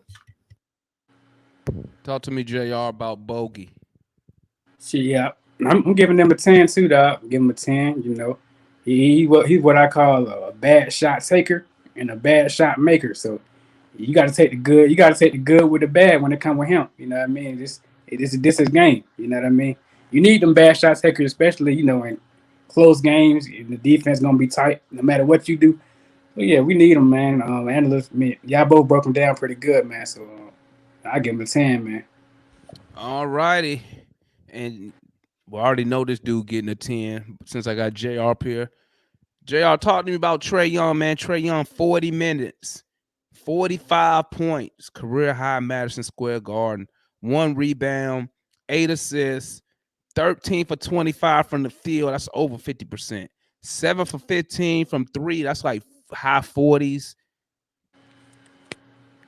Talk to me, JR, about Bogey. Yeah, I'm giving them a 10 too, dog. Give him a 10. He's what I call a bad shot taker and a bad shot maker. So you got to take the good. You got to take the good with the bad when it comes with him. You know what I mean? This is game. You know what I mean? You need them bad shot takers, especially in close games. The defense gonna be tight no matter what you do. But yeah, we need them, man. Analysts, y'all both broke them down pretty good, man. So I give him a 10, man. All righty. And we already know this dude getting a 10 since I got JR up here. JR, talk to me about Trae Young, man. Trae Young, 40 minutes, 45 points, career high Madison Square Garden, 1 rebound, 8 assists, 13 for 25 from the field. That's over 50%. 7 for 15 from 3. That's like high 40s.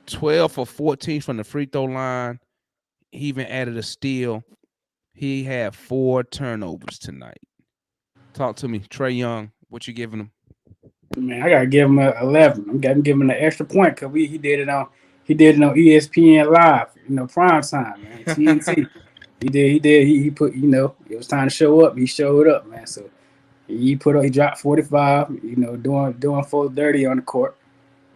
12 for 14 from the free throw line. He even added a steal. He had 4 turnovers tonight. Talk to me, Trae Young. What you giving him? Man, I gotta give him a 11. I'm gonna give him an extra point because he did it on ESPN Live, prime time, man. TNT. He put, it was time to show up. He showed up, man. So he dropped 45, doing full dirty on the court.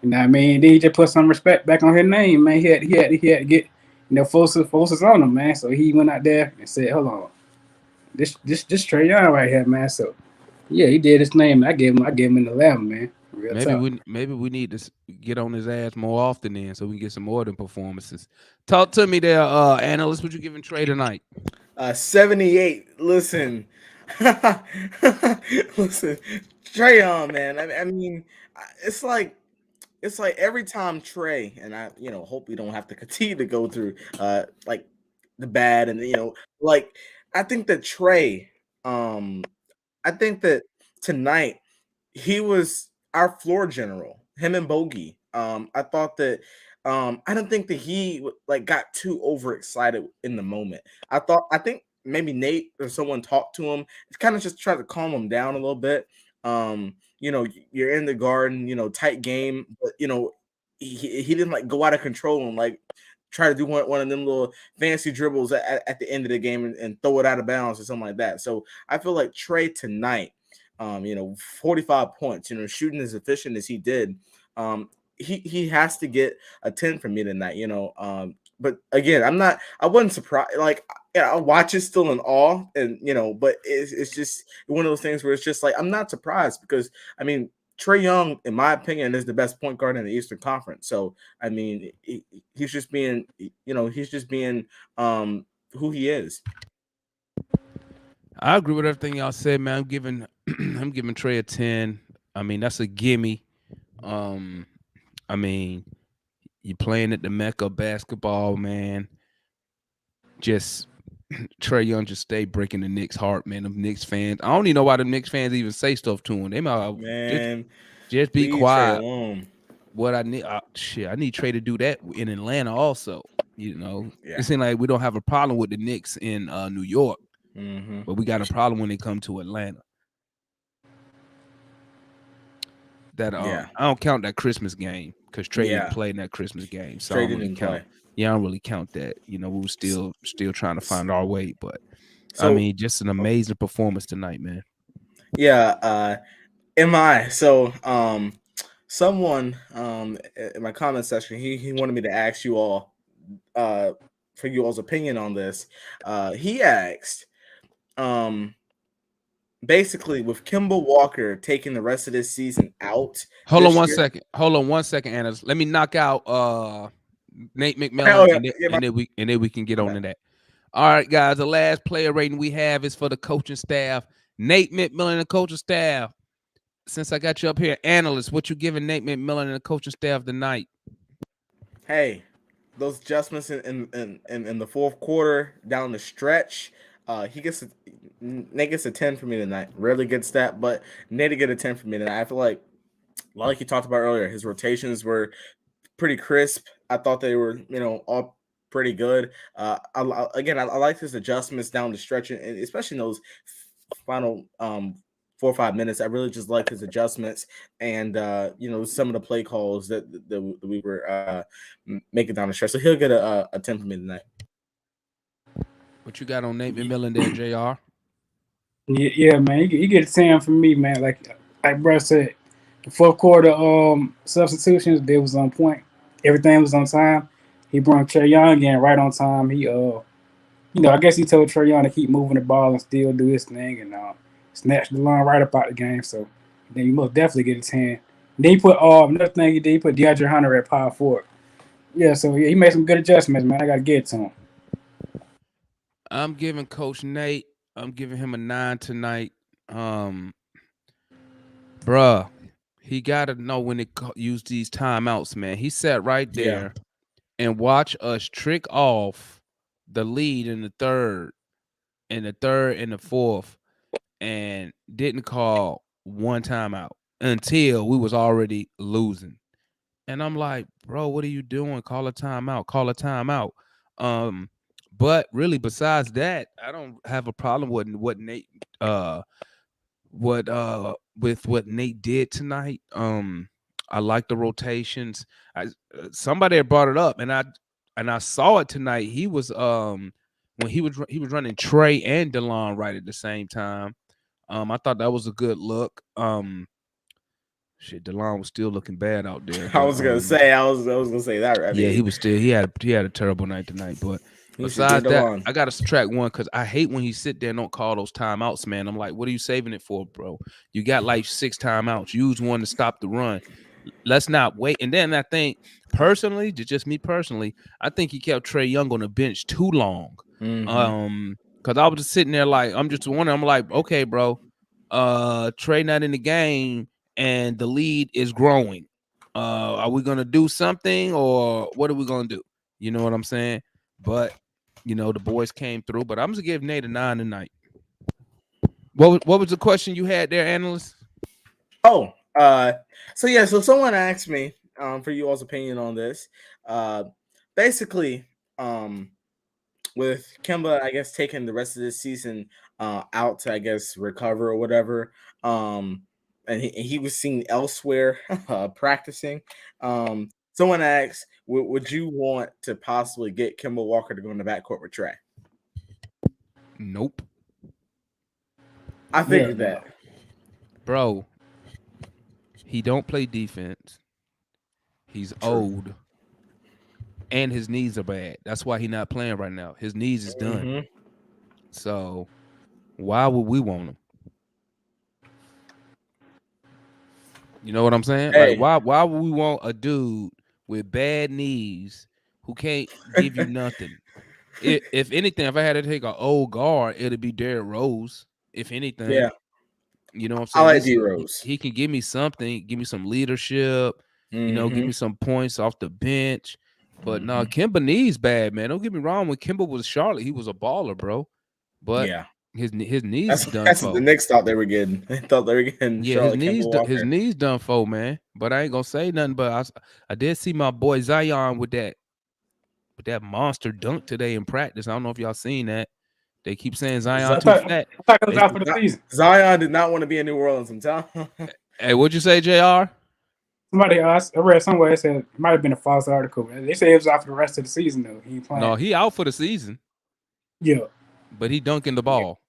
You know what I mean? Then he just put some respect back on his name, man. He had to get, forces on him, man. So he went out there and said, "Hold on, this Trae Young right here, man." So yeah, he did his name. I gave him an 11, man. Real talk. Maybe we need to get on his ass more often then, so we can get some more than performances. Talk to me there, analyst. What you giving Trae tonight? 78. Listen, listen, Trae Young, man. I mean, it's like every time Trae, and I, hope we don't have to continue to go through like the bad, and like I think that Trae, I think that tonight he was our floor general, him and Bogey. I thought that I don't think that he like got too overexcited in the moment. I think maybe Nate or someone talked to him, kind of just tried to calm him down a little bit. You're in the Garden, tight game, but he didn't like go out of control and like try to do one of them little fancy dribbles at the end of the game and throw it out of bounds or something like that. So I feel like Trae tonight, 45 points, shooting as efficient as he did, he has to get a 10 from me tonight, but again, I wasn't surprised. Like, yeah, I watch it still in awe, and but it's just one of those things where it's just like I'm not surprised because I mean Trae Young, in my opinion, is the best point guard in the Eastern Conference. So I mean he's just being who he is. I agree with everything y'all said, man. I'm giving Trae a 10. I mean, that's a gimme. I mean, you playing at the Mecca basketball, man. Just Trae Young just stay breaking the Knicks' heart, man. Them Knicks fans. I don't even know why the Knicks fans even say stuff to him. They might just be quiet. What I need, I need Trae to do that in Atlanta also. It seems like we don't have a problem with the Knicks in New York, but we got a problem when they come to Atlanta. That I don't count that Christmas game because Trae didn't play in that Christmas game, so I don't really count. Yeah, I don't really count that. We were still trying to find our way, but I mean, just an amazing performance tonight, man. Yeah, so someone in my comment section, he wanted me to ask you all for you all's opinion on this. He asked, basically, with Kemba Walker taking the rest of this season out. Hold on one second, Anna. Let me knock out Nate McMillan, and then we can get on to that. All right, guys. The last player rating we have is for the coaching staff. Nate McMillan and the coaching staff. Since I got you up here, analyst, what you giving Nate McMillan and the coaching staff tonight? Hey, those adjustments in the fourth quarter down the stretch, Nate gets a 10 for me tonight. Rarely gets that, but Nate get a 10 for me tonight. I feel like you talked about earlier, his rotations were pretty crisp. I thought they were, all pretty good. I like his adjustments down the stretch, and especially in those final 4 or 5 minutes. I really just like his adjustments and some of the play calls that we were making down the stretch. So he'll get a 10 from me tonight. What you got on Nate McMillan there, JR? Yeah, man. You get a 10 from me, man. Like bro said, the fourth quarter substitutions, they was on point. Everything was on time. He brought Trae Young in right on time. He I guess he told Trae Young to keep moving the ball and still do his thing and snatch the line right up out the game. So then you most definitely get a 10. Then he put another thing he did, he put DeAndre Hunter at power forward. Yeah, so he made some good adjustments, man. I gotta get it to him. I'm giving Coach Nate, I'm giving him a 9 tonight. Bruh, He got to know when to use these timeouts, man. He sat right Yeah. there and watch us trick off the lead in the third and the fourth and didn't call one timeout until we was already losing. And I'm like, bro, what are you doing? Call a timeout. Call a timeout. Um, but really, besides that, I don't have a problem with what Nate with what Nate did tonight. I like the rotations. Somebody had brought it up, and I saw it tonight. He was when he was running Trae and DeLon right at the same time. I thought that was a good look. Shit, DeLon was still looking bad out there, I but was gonna say, I was gonna say that. I yeah, mean, he was still he had a terrible night tonight. But he should get besides that, along. I gotta subtract one because I hate when he sit there and don't call those timeouts, man. I'm like, what are you saving it for, bro? You got like 6 timeouts. Use one to stop the run. Let's not wait. And then I think personally, just me personally, I think he kept Trae Young on the bench too long. Because I was just sitting there like I'm just wondering. I'm like, okay, bro, Trae not in the game and the lead is growing. Are we gonna do something or what are we gonna do? You know what I'm saying? But the boys came through. But I'm gonna give Nate a 9 tonight. What was the question you had there, analyst? Oh, so someone asked me for you all's opinion on this. Basically, with Kemba, I guess taking the rest of this season out to, I guess, recover or whatever. And he was seen elsewhere practicing. Someone asked, would you want to possibly get Kemba Walker to go in the backcourt with Trae? Nope. I figured that. Bro, he don't play defense. He's old. And his knees are bad. That's why he's not playing right now. His knees is done. So why would we want him? You know what I'm saying? Hey. Like why would we want a dude with bad knees who can't give you nothing? If anything, if I had to take an old guard, it'd be Derrick Rose. If anything. Yeah. You know what I'm saying? I like D Rose. He can give me something, give me some leadership, give me some points off the bench. But no, Kemba knees bad, man. Don't get me wrong. When Kemba was Charlotte, he was a baller, bro. But yeah, his knees that's done that's for. what the Knicks thought they were getting. They thought they were getting Charlotte his knees done for, man. But I ain't gonna say nothing. But I did see my boy Zion with that monster dunk today in practice. I don't know if y'all seen that. They keep saying Zion too fat. I thought it was out for the season. Zion did not want to be in New Orleans. I'm telling. Hey, what'd you say, JR? Somebody else, I read somewhere, it said it might have been a false article. They say it was out for the rest of the season, though. He ain't playing. No, he out for the season. Yeah. But he dunking the ball.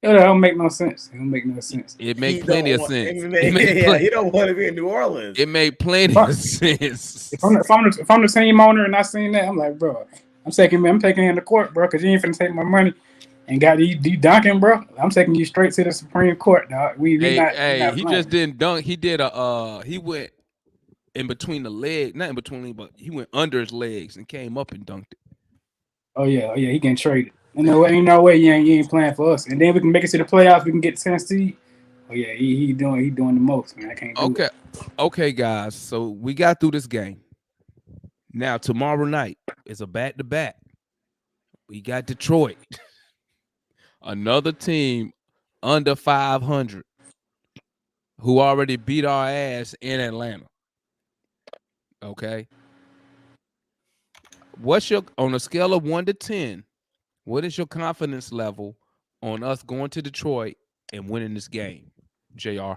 It don't make no sense. It don't make no sense. It make plenty of sense. He don't want to be in New Orleans. It made plenty of sense. If I'm the team owner and I seen that, I'm like, bro, I'm taking him in the court, bro, because you ain't finna take my money and got you dunking, bro. I'm taking you straight to the Supreme Court, dog. We not he just didn't dunk. He did he went in between the leg, not in between, but he went under his legs and came up and dunked it. Oh yeah, he getting traded. Ain't no way you ain't playing for us. And then we can make it to the playoffs. We can get 10 seed. Oh yeah, he doing the most, man. I can't do it. Okay, guys. So we got through this game. Now tomorrow night is a back-to-back. We got Detroit, another team under 500, who already beat our ass in Atlanta. Okay. What's on a scale of 1 to 10? What is your confidence level on us going to Detroit and winning this game, JR?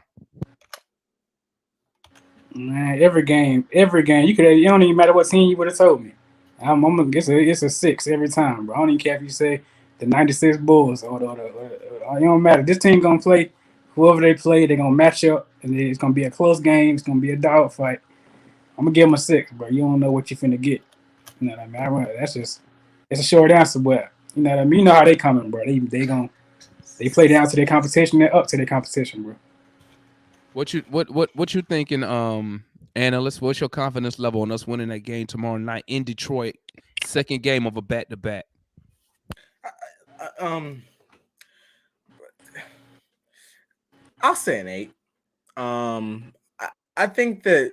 Man, every game. It don't even matter what team you would have told me. It's a 6 every time, bro. I don't even care if you say the 96 Bulls or it don't matter. This team gonna play whoever they play. They're gonna match up, and it's gonna be a close game. It's gonna be a dog fight. I'm gonna give them a 6, bro. You don't know what you're finna get. You know what I mean? It's a short answer, but you know what I mean. You know how they coming, bro. They play down to their competition. They're up to their competition, bro. What you thinking, analyst? What's your confidence level on us winning that game tomorrow night in Detroit? Second game of a back-to-back. I'll say an 8. think that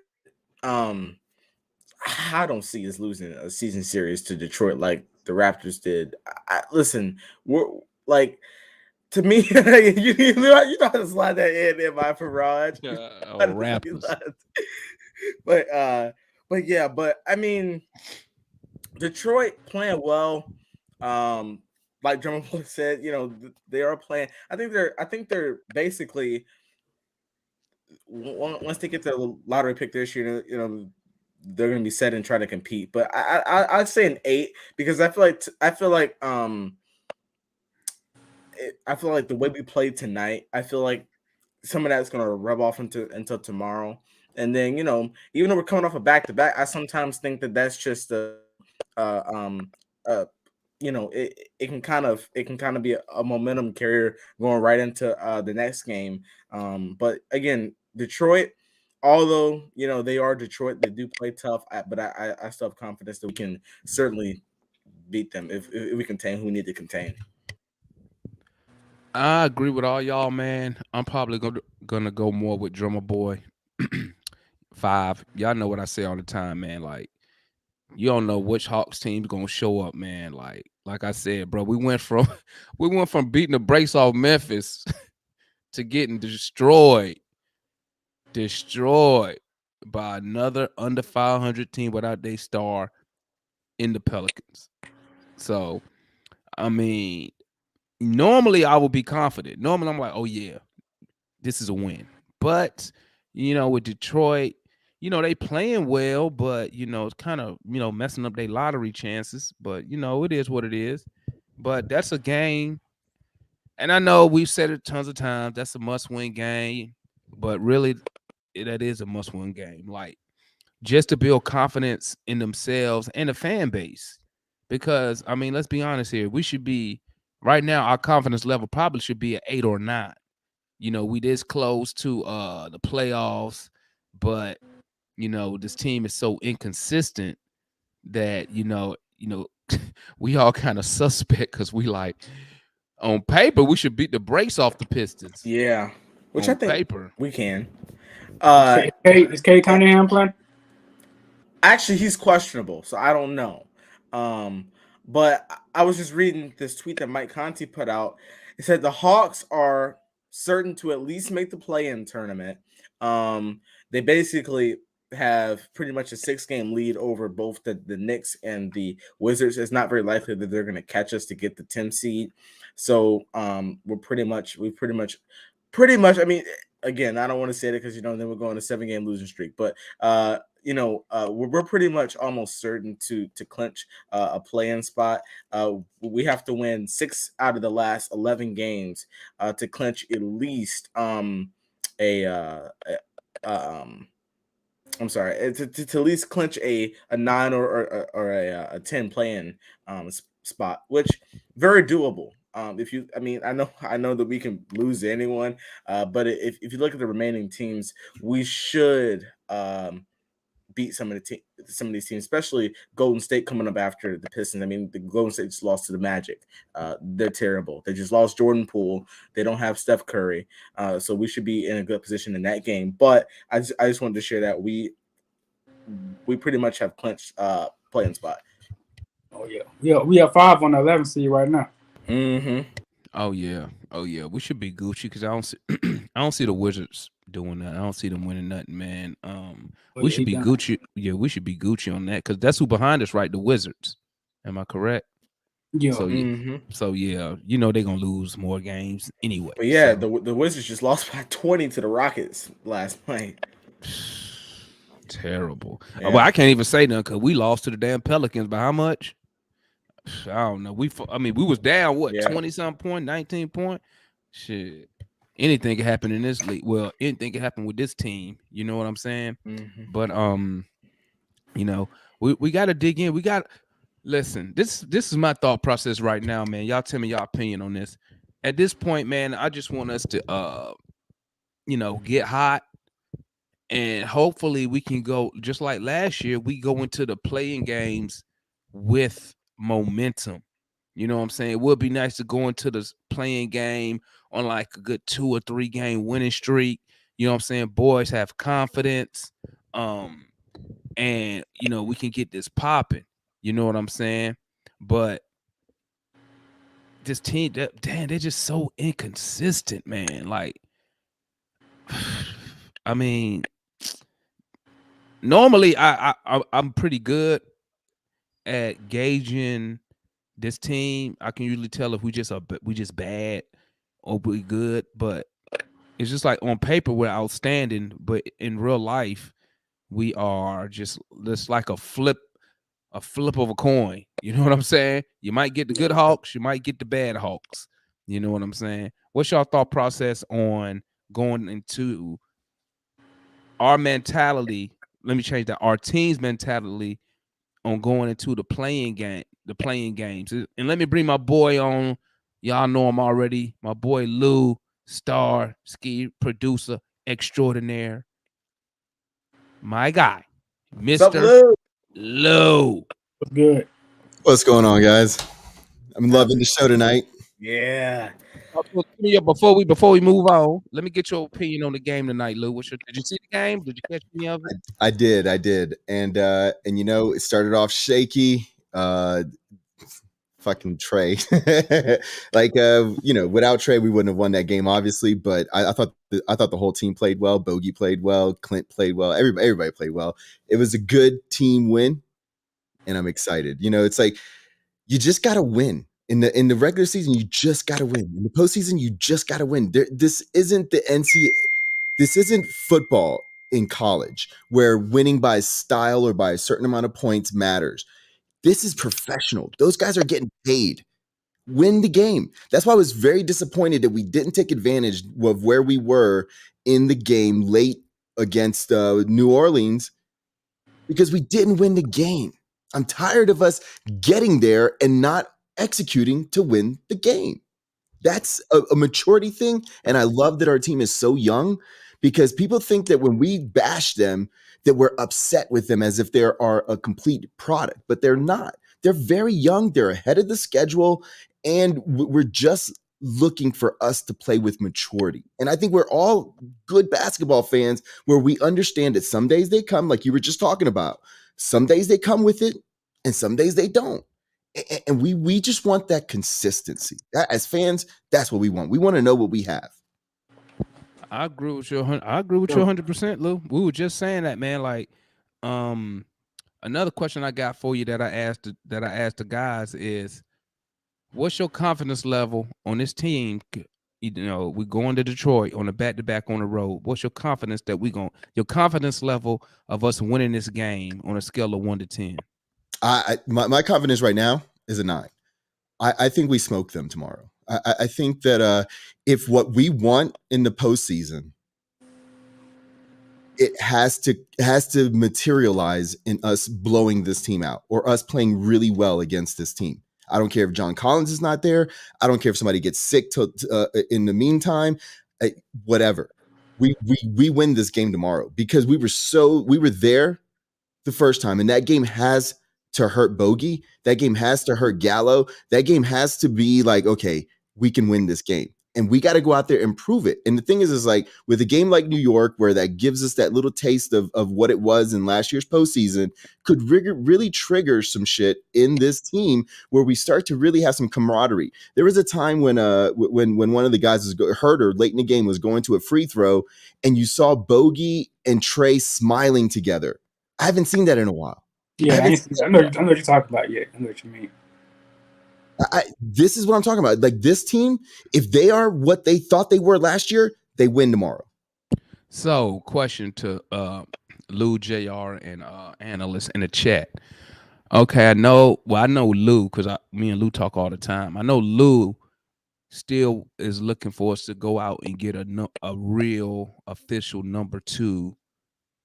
I don't see us losing a season series to Detroit like the Raptors did. Listen, we're like to me, you know how to slide that in my garage. Oh, Raptors. But yeah, but I mean, Detroit playing well. Um, like Drummond said, they are playing. I think they're basically once they get the lottery pick this year, they're gonna be set and try to compete. But I'd say an 8 because I feel like the way we played tonight, I feel like some of that's gonna rub off until tomorrow. And then even though we're coming off a back to back, I sometimes think that that's just uh um uh it can kind of be a momentum carrier going right into the next game. But again, Detroit, although they are Detroit, they do play tough. But I still have confidence that we can certainly beat them if we contain who we need to contain. I agree with all y'all, man. I'm probably gonna go more with Drummer Boy. 5. Y'all know what I say all the time, man. Like, you don't know which Hawks team's gonna show up, man. Like I said, bro, we went from we went from beating the brakes off Memphis to getting destroyed by another under 500 team without their star in the Pelicans. So, I mean, normally I would be confident. Normally I'm like, oh yeah, this is a win. But with Detroit, they playing well, but it's kind of messing up their lottery chances. But it is what it is. But that's a game, and I know we've said it tons of times. That's a must-win game, but really, that is a must-win game. Like, just to build confidence in themselves and the fan base, because I mean, let's be honest here. We should be right now. Our confidence level probably should be at 8 or 9. We this close to the playoffs, but this team is so inconsistent that we all kind of suspect because we like on paper we should beat the brakes off the Pistons. Yeah, which on I think paper we can. Is Kate Cunningham playing? Actually, he's questionable, so I don't know. But I was just reading this tweet that Mike Conti put out. It said the Hawks are certain to at least make the play-in tournament. They basically have pretty much a 6-game lead over both the Knicks and the Wizards. It's not very likely that they're going to catch us to get the 10th seed. So we pretty much. I mean, again, I don't want to say that because then we're going a 7-game losing streak, but we're pretty much almost certain to clinch a play-in spot. We have to win 6 out of the last 11 games to clinch at least I'm sorry, to at least clinch a 9 or a 10 play-in spot, which very doable. I know that we can lose to anyone, but if you look at the remaining teams, we should beat some of these teams, especially Golden State coming up after the Pistons. I mean, the Golden State just lost to the Magic. They're terrible. They just lost Jordan Poole. They don't have Steph Curry, so we should be in a good position in that game. But I just wanted to share that we pretty much have clinched playing spot. Oh yeah, we have 5 on the 11th seed right now. Mm-hmm. Oh yeah, we should be Gucci because I don't see the Wizards doing that. I don't see them winning nothing, man. We should be Gucci. Yeah, we should be Gucci on that because that's who behind us, right? The Wizards. Am I correct? Yeah. So yeah, they're gonna lose more games anyway. But yeah, so. the Wizards just lost by 20 to the Rockets last night. Terrible. Yeah. Well, I can't even say nothing because we lost to the damn Pelicans by how much? I don't know. We was down 20-something point, 19 point. Shit. Anything can happen in this league. Well, anything can happen with this team. You know what I'm saying? Mm-hmm. But we got to dig in. We got listen. This is my thought process right now, man. Y'all tell me your opinion on this. At this point, man, I just want us to get hot. And hopefully we can go just like last year. We go into the playing games with momentum. You know what I'm saying? It would be nice to go into the playing game on like a good 2 or 3 game winning streak. You know what I'm saying? Boys have confidence. And we can get this popping. You know what I'm saying? But this team, damn, they're just so inconsistent, man. Like, I mean, normally I'm pretty good at gauging this team. I can usually tell if we just bad or we good, but it's just like on paper we're outstanding, but in real life we are just like a flip of a coin. You know what I'm saying? You might get the good Hawks, you might get the bad Hawks. You know what I'm saying? What's your thought process on going into our mentality? Let me change that. Our team's mentality on going into the playing games. And let me bring my boy on. Y'all know him already. My boy Lou, star, ski producer extraordinaire. My guy, Mr. Lou. What's good? What's going on, guys? I'm loving the show tonight. Yeah. Before we move on, let me get your opinion on the game tonight, Lou. Did you see the game? Did you catch any of it? I did, and it started off shaky. Fucking Trae, without Trae, we wouldn't have won that game, obviously. But I thought the whole team played well. Bogey played well. Clint played well. Everybody played well. It was a good team win, and I'm excited. It's like you just gotta win. In the regular season, you just got to win. In the postseason, you just got to win. This isn't the NCAA. This isn't football in college where winning by style or by a certain amount of points matters. This is professional. Those guys are getting paid. Win the game. That's why I was very disappointed that we didn't take advantage of where we were in the game late against New Orleans because we didn't win the game. I'm tired of us getting there and not executing to win the game. That's a maturity thing. And I love that our team is so young because people think that when we bash them, that we're upset with them as if they are a complete product, but they're not. They're very young. They're ahead of the schedule. And we're just looking for us to play with maturity. And I think we're all good basketball fans where we understand that some days they come, like you were just talking about. Some days they come with it and some days they don't. And we just want that consistency. As fans, that's what we want. We want to know what we have. I agree with you. I agree with you 100%, Lou. We were just saying that, man. Like, another question I got for you that I asked the guys is, what's your confidence level on this team? We're going to Detroit on a back-to-back on the road. What's your confidence your confidence level of us winning this game on a scale of 1 to 10? My confidence right now is a 9. I think we smoke them tomorrow. I think that if what we want in the postseason, it has to materialize in us blowing this team out or us playing really well against this team. I don't care if John Collins is not there. I don't care if somebody gets sick in the meantime. Whatever. We win this game tomorrow because we were there the first time, and that game has to hurt Bogey. That game has to hurt Gallo. That game has to be like, okay, we can win this game. And we got to go out there and prove it. And the thing is like with a game like New York, where that gives us that little taste of what it was in last year's postseason, could really trigger some shit in this team where we start to really have some camaraderie. There was a time when one of the guys was hurt or late in the game was going to a free throw, and you saw Bogey and Trae smiling together. I haven't seen that in a while. Yeah, I know what you're talking about. Yeah, I know what you mean. This is what I'm talking about. Like this team, if they are what they thought they were last year, they win tomorrow. So, question to Lou, JR, and analysts in the chat. Okay, I know Lou because me and Lou talk all the time. I know Lou still is looking for us to go out and get a real official number 2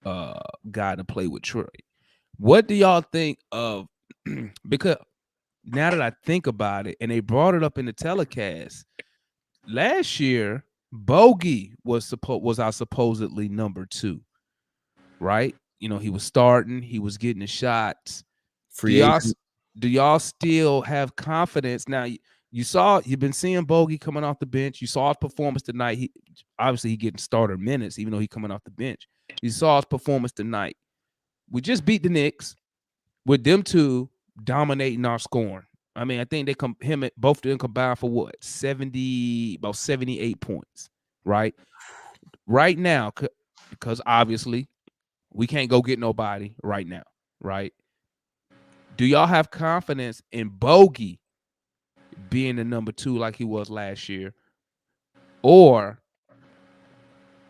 guy to play with Trae. What do y'all think of? Because now that I think about it, and they brought it up in the telecast last year, Bogey was our supposedly number 2, right? He was starting, he was getting the shots. Do y'all still have confidence now? You've been seeing Bogey coming off the bench. You saw his performance tonight. He getting starter minutes, even though he's coming off the bench. You saw his performance tonight. We just beat the Knicks with them two dominating our scoring. I mean, I think both of them combined for what? About 78 points, right? Right now, because obviously we can't go get nobody right now, right? Do y'all have confidence in Bogey being the number 2 like he was last year? Or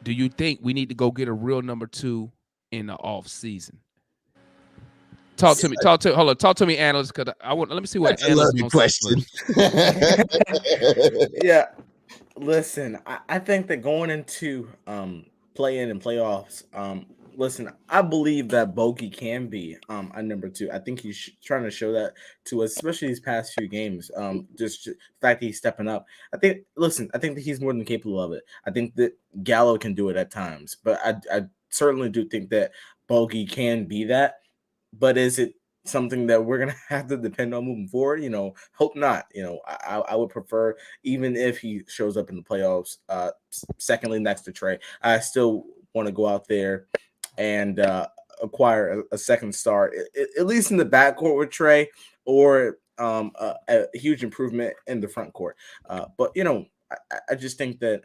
do you think we need to go get a real number 2 in the off season? Talk to me, analyst, because let me see what That's a loaded question. Yeah, listen, I think that going into play-in and playoffs, listen, I believe that Bogey can be a number 2. I think he's trying to show that to us, especially these past few games. Just the fact that he's stepping up. I think that he's more than capable of it. I think that Gallo can do it at times, but I certainly do think that Bogey can be that. But is it something that we're gonna have to depend on moving forward? Hope not. I would prefer, even if he shows up in the playoffs, secondly next to Trae, I still want to go out there and acquire a second star, at least in the backcourt with Trae, or a huge improvement in the front court. But I just think that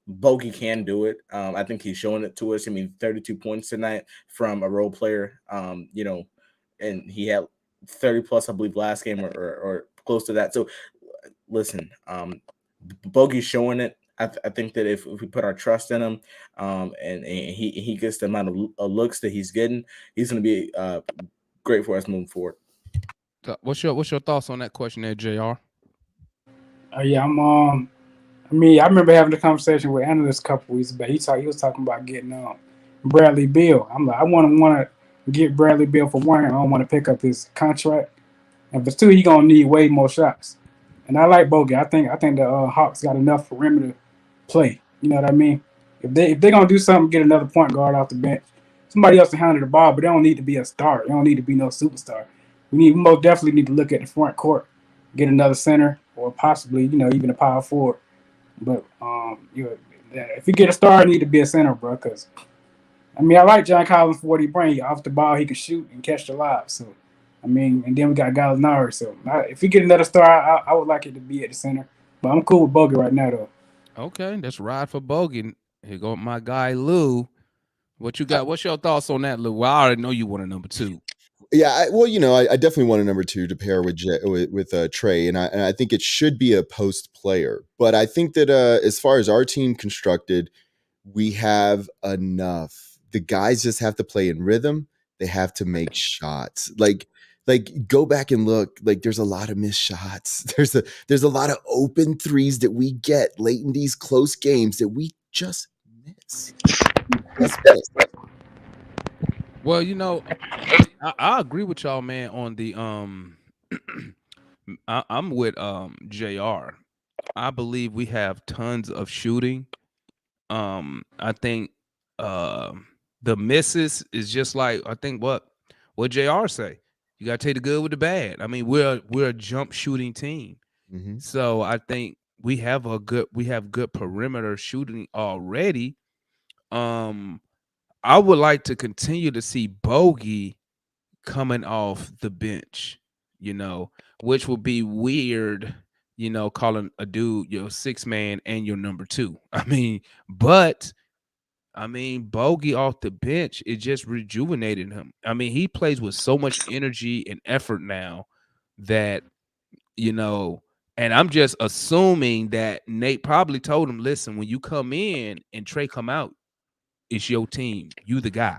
Bogey can do it. I think he's showing it to us. I mean, 32 points tonight from a role player. And he had 30 plus, I believe, last game or close to that. So, listen, Bogey's showing it. I think that if we put our trust in him, and he gets the amount of looks that he's getting, he's going to be great for us moving forward. What's your thoughts on that question there, JR? Yeah, I remember having a conversation with analyst a couple weeks back. He was talking about getting Bradley Beal. I'm like, I want to get Bradley Beal for one. I don't want to pick up his contract, and for two, he gonna need way more shots. And I like Bogey. I think the Hawks got enough perimeter play. You know what I mean? If they gonna do something, get another point guard off the bench, somebody else to handle the ball, but they don't need to be a star. They don't need to be no superstar. We most definitely need to look at the front court, get another center, or possibly even a power forward. But if you get a star, it need to be a center, bro. Because I like John Collins for what he brings. Off the ball, he can shoot and catch the lob. So and then we got Gallinari. So if you get another star, I would like it to be at the center. But I'm cool with Bogey right now, though. Okay, let's ride for Bogey. Here go my guy Lou. What you got? What's your thoughts on that, Lou? Well, I already know you want a number 2. Yeah, I definitely want a number 2 to pair with Trae, and I think it should be a post player. But I think that as far as our team constructed, we have enough. The guys just have to play in rhythm. They have to make shots. Like go back and look. Like there's a lot of missed shots. There's a lot of open threes that we get late in these close games that we just miss. Well, I agree with y'all, man, on the I'm with JR. I believe we have tons of shooting. I think the misses is just like, I think what JR say. You gotta take the good with the bad. I mean, we're a jump shooting team. Mm-hmm. So I think we have good perimeter shooting already. I would like to continue to see Bogey coming off the bench, which would be weird, calling a dude your 6 man and your number 2. But Bogey off the bench, it just rejuvenated him. He plays with so much energy and effort now that, and I'm just assuming that Nate probably told him, listen, when you come in and Trae come out, it's your team. You the guy.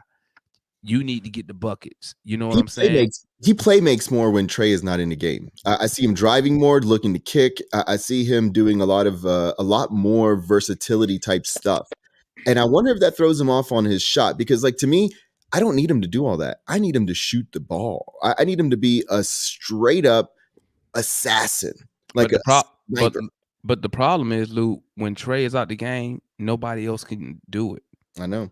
You need to get the buckets. You know what I'm saying? He play makes more when Trae is not in the game. I see him driving more, looking to kick. I see him doing a lot more versatility type stuff. And I wonder if that throws him off on his shot, because to me, I don't need him to do all that. I need him to shoot the ball. I need him to be a straight up assassin, like a sniper. But the problem is, Lou, when Trae is out the game, nobody else can do it. I know.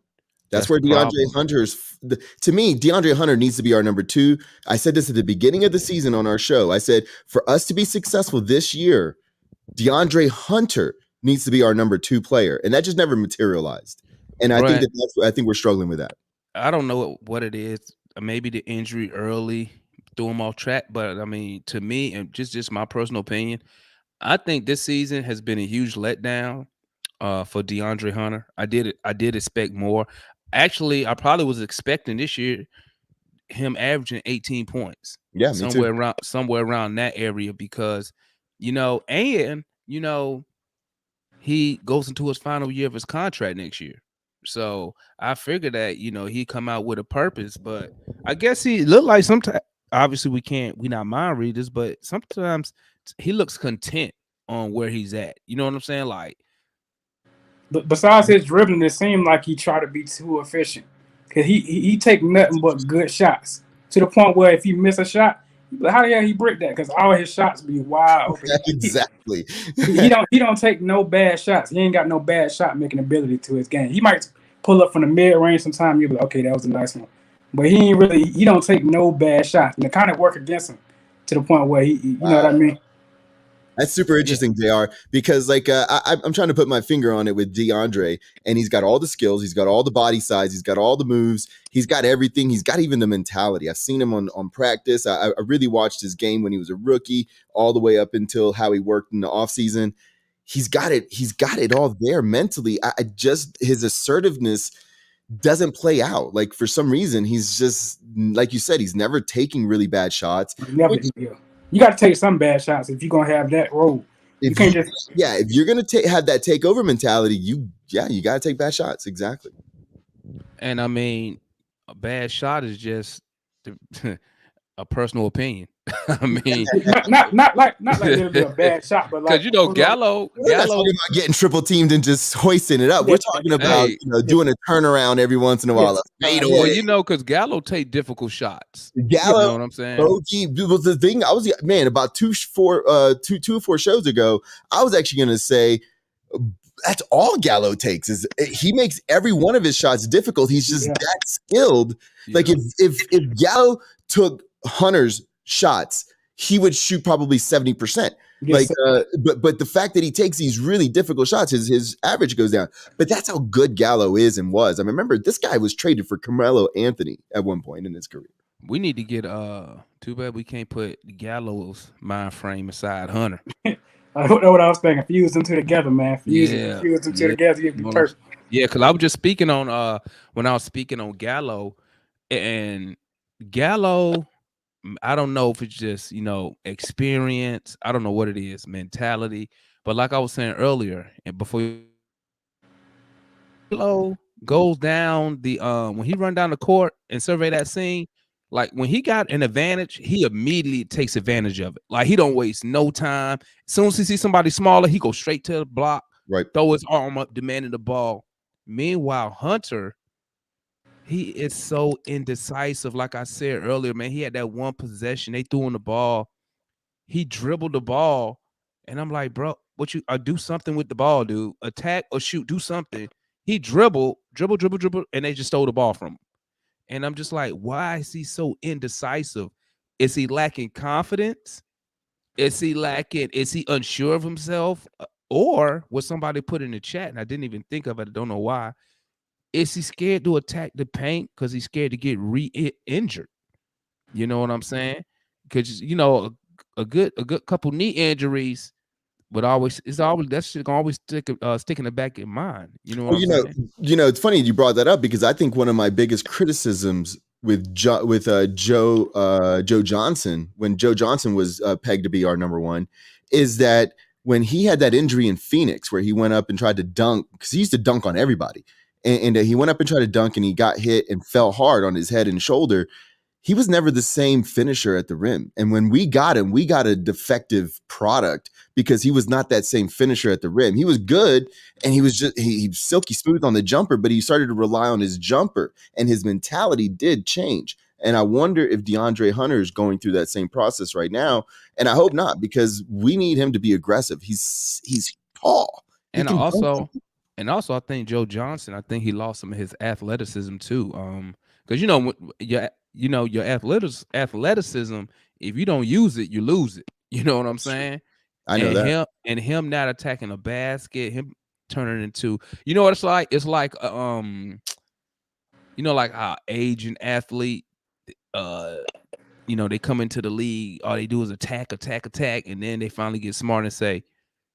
That's where the DeAndre problem. Hunter's, to me, DeAndre Hunter needs to be our number 2. I said this at the beginning of the season on our show. I said, for us to be successful this year, DeAndre Hunter needs to be our number 2 player. And that just never materialized. And I think Right. I think we're struggling with that. I don't know what it is. Maybe the injury early threw him off track. But I mean, to me, and just my personal opinion, I think this season has been a huge letdown for DeAndre Hunter. I did expect more. Actually, I probably was expecting this year him averaging 18 points. Yeah, me too. Somewhere around that area, because and he goes into his final year of his contract next year. So I figured that, he'd come out with a purpose, but I guess he looked like sometimes, obviously we not mind readers, but sometimes he looks content on where he's at. You know what I'm saying? Like, besides his dribbling, it seemed like he tried to be too efficient. Cause he take nothing but good shots to the point where if he miss a shot, how the hell he break that? Because all his shots be wide open. Exactly. He don't take no bad shots. He ain't got no bad shot making ability to his game. He might pull up from the mid range sometime. You'll be like, okay, that was a nice one. But he don't take no bad shots. And it kind of work against him to the point where you know what I mean? That's super interesting, JR, because I'm trying to put my finger on it with DeAndre, and he's got all the skills, he's got all the body size, he's got all the moves, he's got everything, he's got even the mentality. I've seen him on practice. I really watched his game when he was a rookie, all the way up until how he worked in the offseason. He's got it all there mentally. I just, his assertiveness doesn't play out. Like, for some reason, he's just, like you said, he's never taking really bad shots. You got to take some bad shots if you're gonna have that role. If you're gonna have that takeover mentality, you got to take bad shots. Exactly. And I mean, a bad shot is just a personal opinion. I mean, not like it'll be a bad shot, but like, because Gallo we're not talking about getting triple teamed and just hoisting it up. We're talking about doing a turnaround every once in a while. Well, because Gallo take difficult shots. Gallo, you know what I'm saying? Bogey, was the thing. I was about 2 or 4 shows ago. I was actually going to say that's all Gallo takes is he makes every one of his shots difficult. He's just that skilled. Yeah. Like if Gallo took Hunter's shots, he would shoot probably 70%. Like, but the fact that he takes these really difficult shots, his average goes down. But that's how good Gallo is and was. I mean, remember, this guy was traded for Carmelo Anthony at one point in his career. We need to get too bad we can't put Gallo's mind frame aside Hunter. I don't know what I was thinking. Fuse them two together, man. Fuse them two together. You'd be perfect. Yeah, because I was just speaking on when I was speaking on Gallo, and Gallo, I don't know if it's just experience. I don't know what it is, mentality. But like I was saying earlier, and before Gallo goes down the when he run down the court and survey that scene, like when he got an advantage, he immediately takes advantage of it. Like, he don't waste no time. As soon as he sees somebody smaller, he goes straight to the block, right, throw his arm up, demanding the ball. Meanwhile, Hunter, he is so indecisive. Like I said earlier, man, he had that one possession. They threw him the ball. He dribbled the ball. And I'm like, bro, do something with the ball, dude. Attack or shoot, do something. He dribble, and they just stole the ball from him. And I'm just like, why is he so indecisive? Is he lacking confidence? Is he unsure of himself? Or was somebody put in the chat, and I didn't even think of it, I don't know why. Is he scared to attack the paint because he's scared to get re-injured? You know what I'm saying? Because a good couple knee injuries, but that shit gonna always stick in the back of your mind. You know what I'm saying? It's funny you brought that up, because I think one of my biggest criticisms with Joe Johnson, when Joe Johnson was pegged to be our number 1, is that when he had that injury in Phoenix where he went up and tried to dunk, because he used to dunk on everybody, and he went up and tried to dunk and he got hit and fell hard on his head and shoulder. He was never the same finisher at the rim. And when we got him, we got a defective product because he was not that same finisher at the rim. He was good, and he was he silky smooth on the jumper, but he started to rely on his jumper, and his mentality did change. And I wonder if DeAndre Hunter is going through that same process right now. And I hope not, because we need him to be aggressive. He's tall. And also, And also, I think Joe Johnson. I think he lost some of his athleticism too. Because your athleticism. If you don't use it, you lose it. You know what I'm saying? I know that. Him not attacking a basket, him turning into. You know what it's like? It's like like how Asian athlete, they come into the league, all they do is attack, and then they finally get smart and say,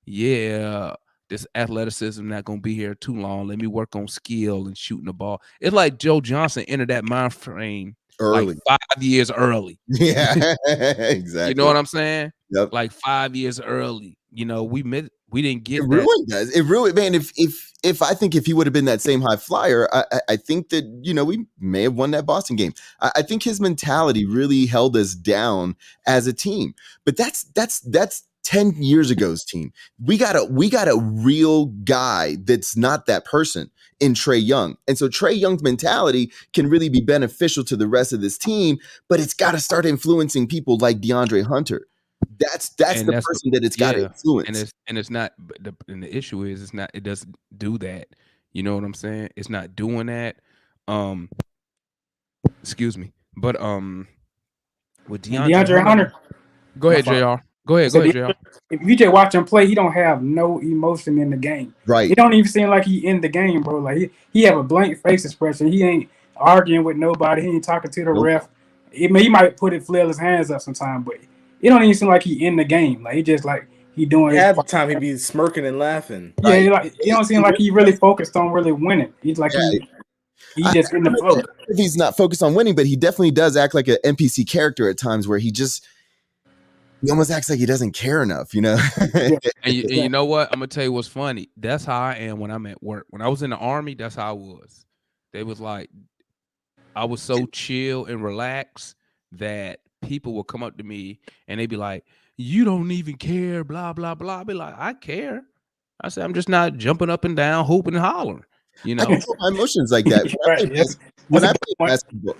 yeah, this athleticism not gonna be here too long. Let me work on skill and shooting the ball. It's like Joe Johnson entered that mind frame Early. like 5 years early. Yeah, exactly. You know what I'm saying? Yep. Like 5 years early. We didn't get It that. really does. It really, man. If I think if he would have been that same high flyer, I think that we may have won that Boston game. I think his mentality really held us down as a team. But that's 10 years ago's team. We got a real guy that's not that person in Trae Young. And so Trae Young's mentality can really be beneficial to the rest of this team, but it's got to start influencing people like DeAndre Hunter. That's the person that it's got to influence. And it's not. And the issue is it's not. It doesn't do that. You know what I'm saying? It's not doing that. Excuse me. But with DeAndre Hunter, go ahead, Jr. Go ahead, Jr. If you just watch him play, he don't have no emotion in the game. Right. He don't even seem like he in the game, bro. Like he have a blank face expression. He ain't arguing with nobody. He ain't talking to the ref. He might flail his hands up sometime, but it don't even seem like he in the game. Like he just like he doing half the time he be smirking and laughing. Yeah, right. He don't seem like he really focused on really winning. He's like he just in the flow. He's not focused on winning, but he definitely does act like an NPC character at times where he almost acts like he doesn't care enough, And you know what? I'm gonna tell you what's funny. That's how I am when I'm at work. When I was in the Army, that's how I was. They was like, I was so chill and relaxed that people would come up to me and they'd be like, "You don't even care," blah blah blah. I'd be like, "I care." I said, "I'm just not jumping up and down, hooping and hollering." I control my emotions like that. When I play basketball,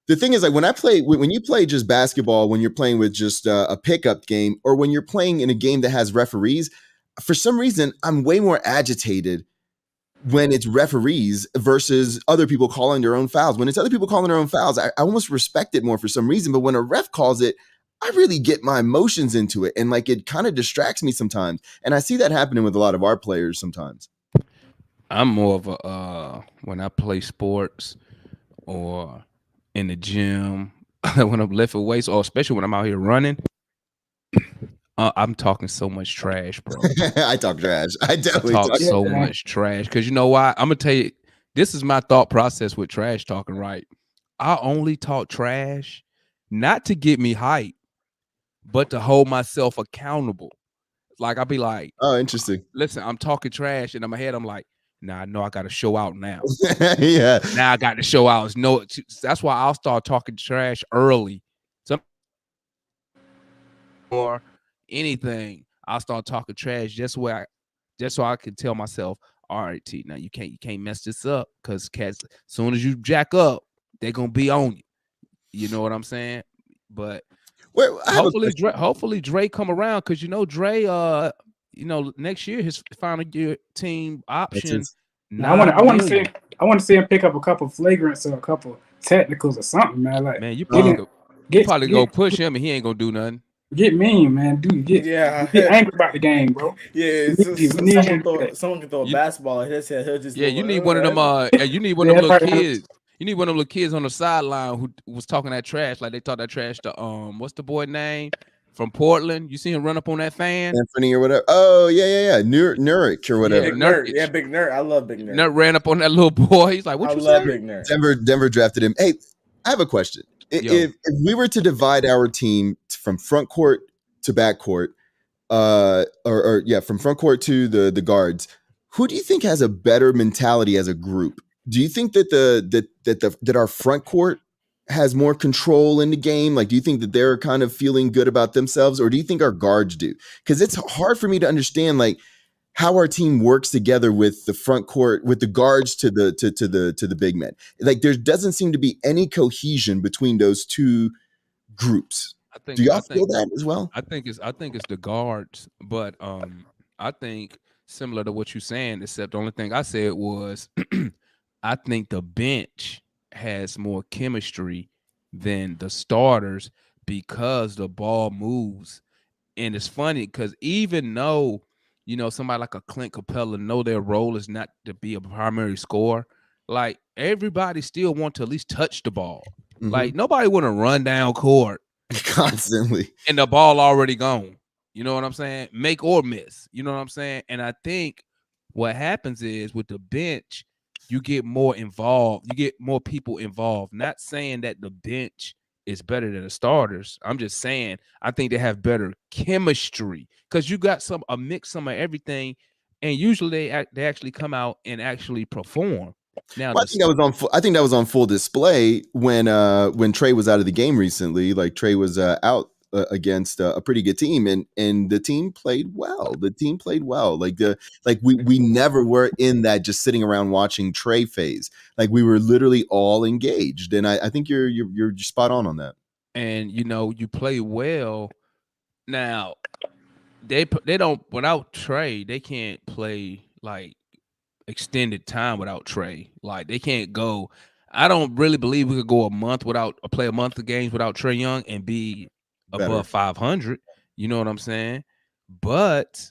the thing is, like when you play just basketball, when you're playing with just a pickup game, or when you're playing in a game that has referees, for some reason, I'm way more agitated when it's referees versus other people calling their own fouls. When it's other people calling their own fouls, I almost respect it more for some reason. But when a ref calls it, I really get my emotions into it. And like it kind of distracts me sometimes. And I see that happening with a lot of our players sometimes. I'm more of a when I play sports or in the gym, when I'm lifting weights, or especially when I'm out here running, I'm talking so much trash, bro. I talk trash. I definitely talk so much trash. Because you know why? I'm gonna tell you, this is my thought process with trash talking, right? I only talk trash not to get me hype, but to hold myself accountable. Like I'll be like, "Oh, interesting. Listen, I'm talking trash," and in my head, I'm like, "Nah, I know I got to show out now." Yeah. Now I got to show out. No, that's why I'll start talking trash early. Or anything, I'll start talking trash just so I can tell myself, all right, T, now you can't mess this up, because cats, as soon as you jack up, they're gonna be on you. You know what I'm saying? But hopefully Dre come around, because Dre, next year his final year team option. I want to see him pick up a couple flagrants or a couple technicals or something, man. Like, man, you probably go push him and he ain't gonna do nothing. Get mean, man. Dude, get angry about the game, bro. Yeah, someone can throw a basketball at his head. He'll just you need one of them. You need one of them little kids. You need one of them little kids on the sideline who was talking that trash, like they talk that trash to what's the boy name from Portland? You see him run up on that fan, Anthony or whatever. Oh yeah. Nurkic or whatever. Yeah, Big Nerd. I love Big Nerd. Nerd ran up on that little boy. He's like, "What you say?" I love Big Nerd. Denver drafted him. Hey, I have a question. If we were to divide our team from front court to back court, from front court to the guards, who do you think has a better mentality as a group? Do you think that that our front court has more control in the game? Like, do you think that they're kind of feeling good about themselves, or do you think our guards do? Because it's hard for me to understand like how our team works together with the front court, with the guards to the big men. Like there doesn't seem to be any cohesion between those two groups. Do y'all feel that as well? I think it's the guards, but I think similar to what you're saying, except the only thing I said was I think the bench has more chemistry than the starters because the ball moves. And it's funny because even though, somebody like a Clint Capella know their role is not to be a primary scorer, like everybody still want to at least touch the ball. Like nobody want to run down court Constantly. and the ball already gone. You know what I'm saying? Make or miss. You know what I'm saying? And I think what happens is with the bench, you get more involved. You get more people involved. Not saying that the bench is better than the starters. I'm just saying I think they have better chemistry because you got a mix, some of everything, and usually they actually come out and actually perform. Now, Well, I think that was on full display when Trae was out of the game recently. Like Trae was out against a pretty good team, and the team played well. The team played well. We never were in that just sitting around watching Trae phase. Like we were literally all engaged, and I think you're spot on that. And you play well. Now they don't, without Trae, they can't play like extended time without Trae. Like they can't go. I don't really believe we could go a month without or play a month of games without Trae Young and be Better. above 500. You know what I'm saying? But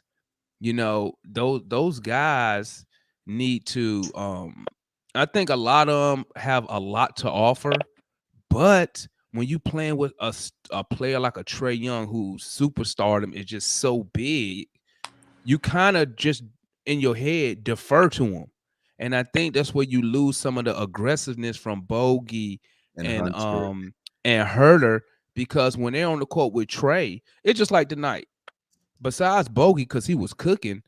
those guys need to. I think a lot of them have a lot to offer, but when you playing with a player like a Trae Young whose superstardom is just so big, you kind of just in your head defer to him. And I think that's where you lose some of the aggressiveness from Bogey and Hunter. and Herter, because when they're on the court with Trae, it's just like tonight. Besides Bogey, because he was cooking,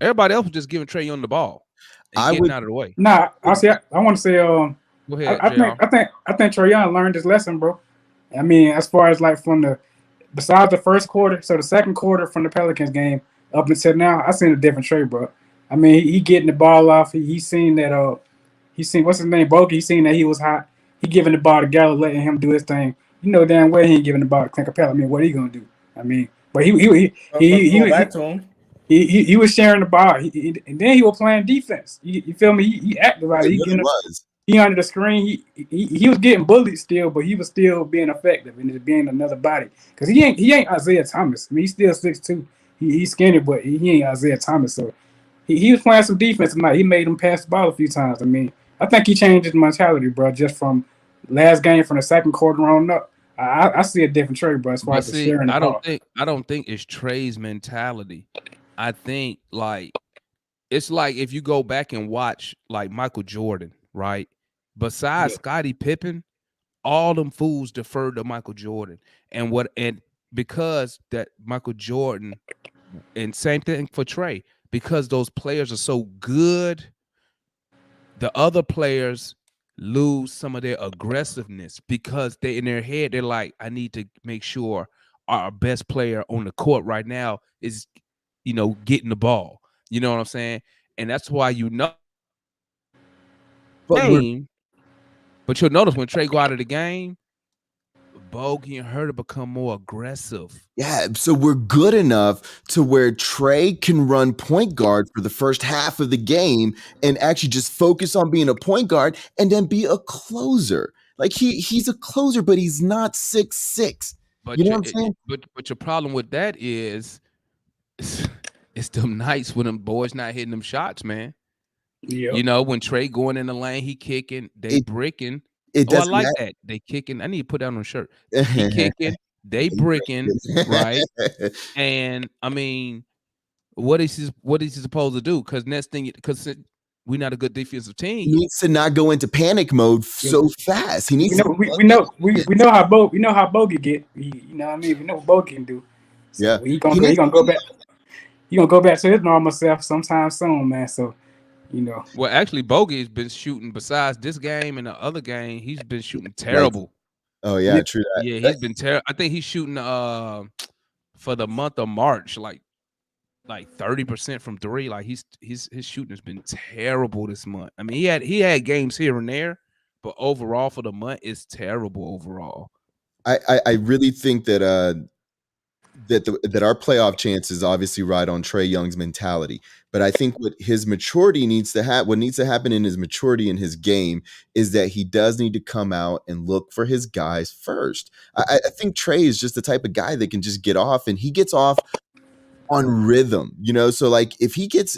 everybody else was just giving Trae Young the ball and getting out of the way. Nah, I want to say, Go ahead, I think Trae Young learned his lesson, bro. I mean, as far as like besides the first quarter, so the second quarter from the Pelicans game up until now, I seen a different Trae, bro. I mean, he getting the ball off. He seen that he seen what's his name, Bogey. He seen that he was hot. He giving the ball to Gallo, letting him do his thing. You know damn well he ain't giving the ball to Clint Capella. I mean, what he gonna do? I mean, but he back to him. He was sharing the ball, and then he was playing defense. You feel me? He active out. He under the screen. He was getting bullied still, but he was still being effective and just being another body. Because he ain't Isaiah Thomas. I mean, he's still 6'2". He's skinny, but he ain't Isaiah Thomas. So he was playing some defense tonight. He made him pass the ball a few times. I mean, I think he changed his mentality, bro. Just from last game, from the second quarter on up. I see a different Trae, bro. As far as sharing the ball. I don't think it's Trae's mentality. I think it's like if you go back and watch like Michael Jordan, right? Besides Scottie Pippen, all them fools deferred to Michael Jordan. And because that Michael Jordan, and same thing for Trae, because those players are so good, the other players lose some of their aggressiveness because they in their head, they're like, I need to make sure our best player on the court right now is, getting the ball. You know what I'm saying? And that's why but you'll notice when Trae go out of the game, Bogey and Herter become more aggressive. Yeah, so we're good enough to where Trae can run point guard for the first half of the game and actually just focus on being a point guard and then be a closer. Like he's a closer, but he's not 6'6". But you know what I'm saying? But your problem with that is it's them nights when them boys not hitting them shots, man. Yeah. When Trae going in the lane, he kicking, they bricking. I like that. They kicking. I need to put that on a shirt. He kicking, they bricking, right? And I mean, what is he supposed to do? Because next thing, because we're not a good defensive team. He needs to not go into panic mode so fast. He needs we know how Bogey get. You know what I mean? We know what Bogey can do. So he gonna go back. He gonna go back to his normal self sometime soon, man. So. Well, actually, Bogey has been shooting. Besides this game and the other game, he's been shooting terrible. Right. Oh yeah, true that. Yeah, he's been terrible. I think he's shooting for the month of March, like 30% from three. Like his shooting has been terrible this month. I mean, he had games here and there, but overall for the month, it's terrible overall. I really think that that our playoff chances obviously ride on Trae Young's mentality. But I think what his maturity needs to have, what needs to happen in his maturity in his game, is that he does need to come out and look for his guys first. I think Trae is just the type of guy that can just get off, and he gets off on rhythm, so like if he gets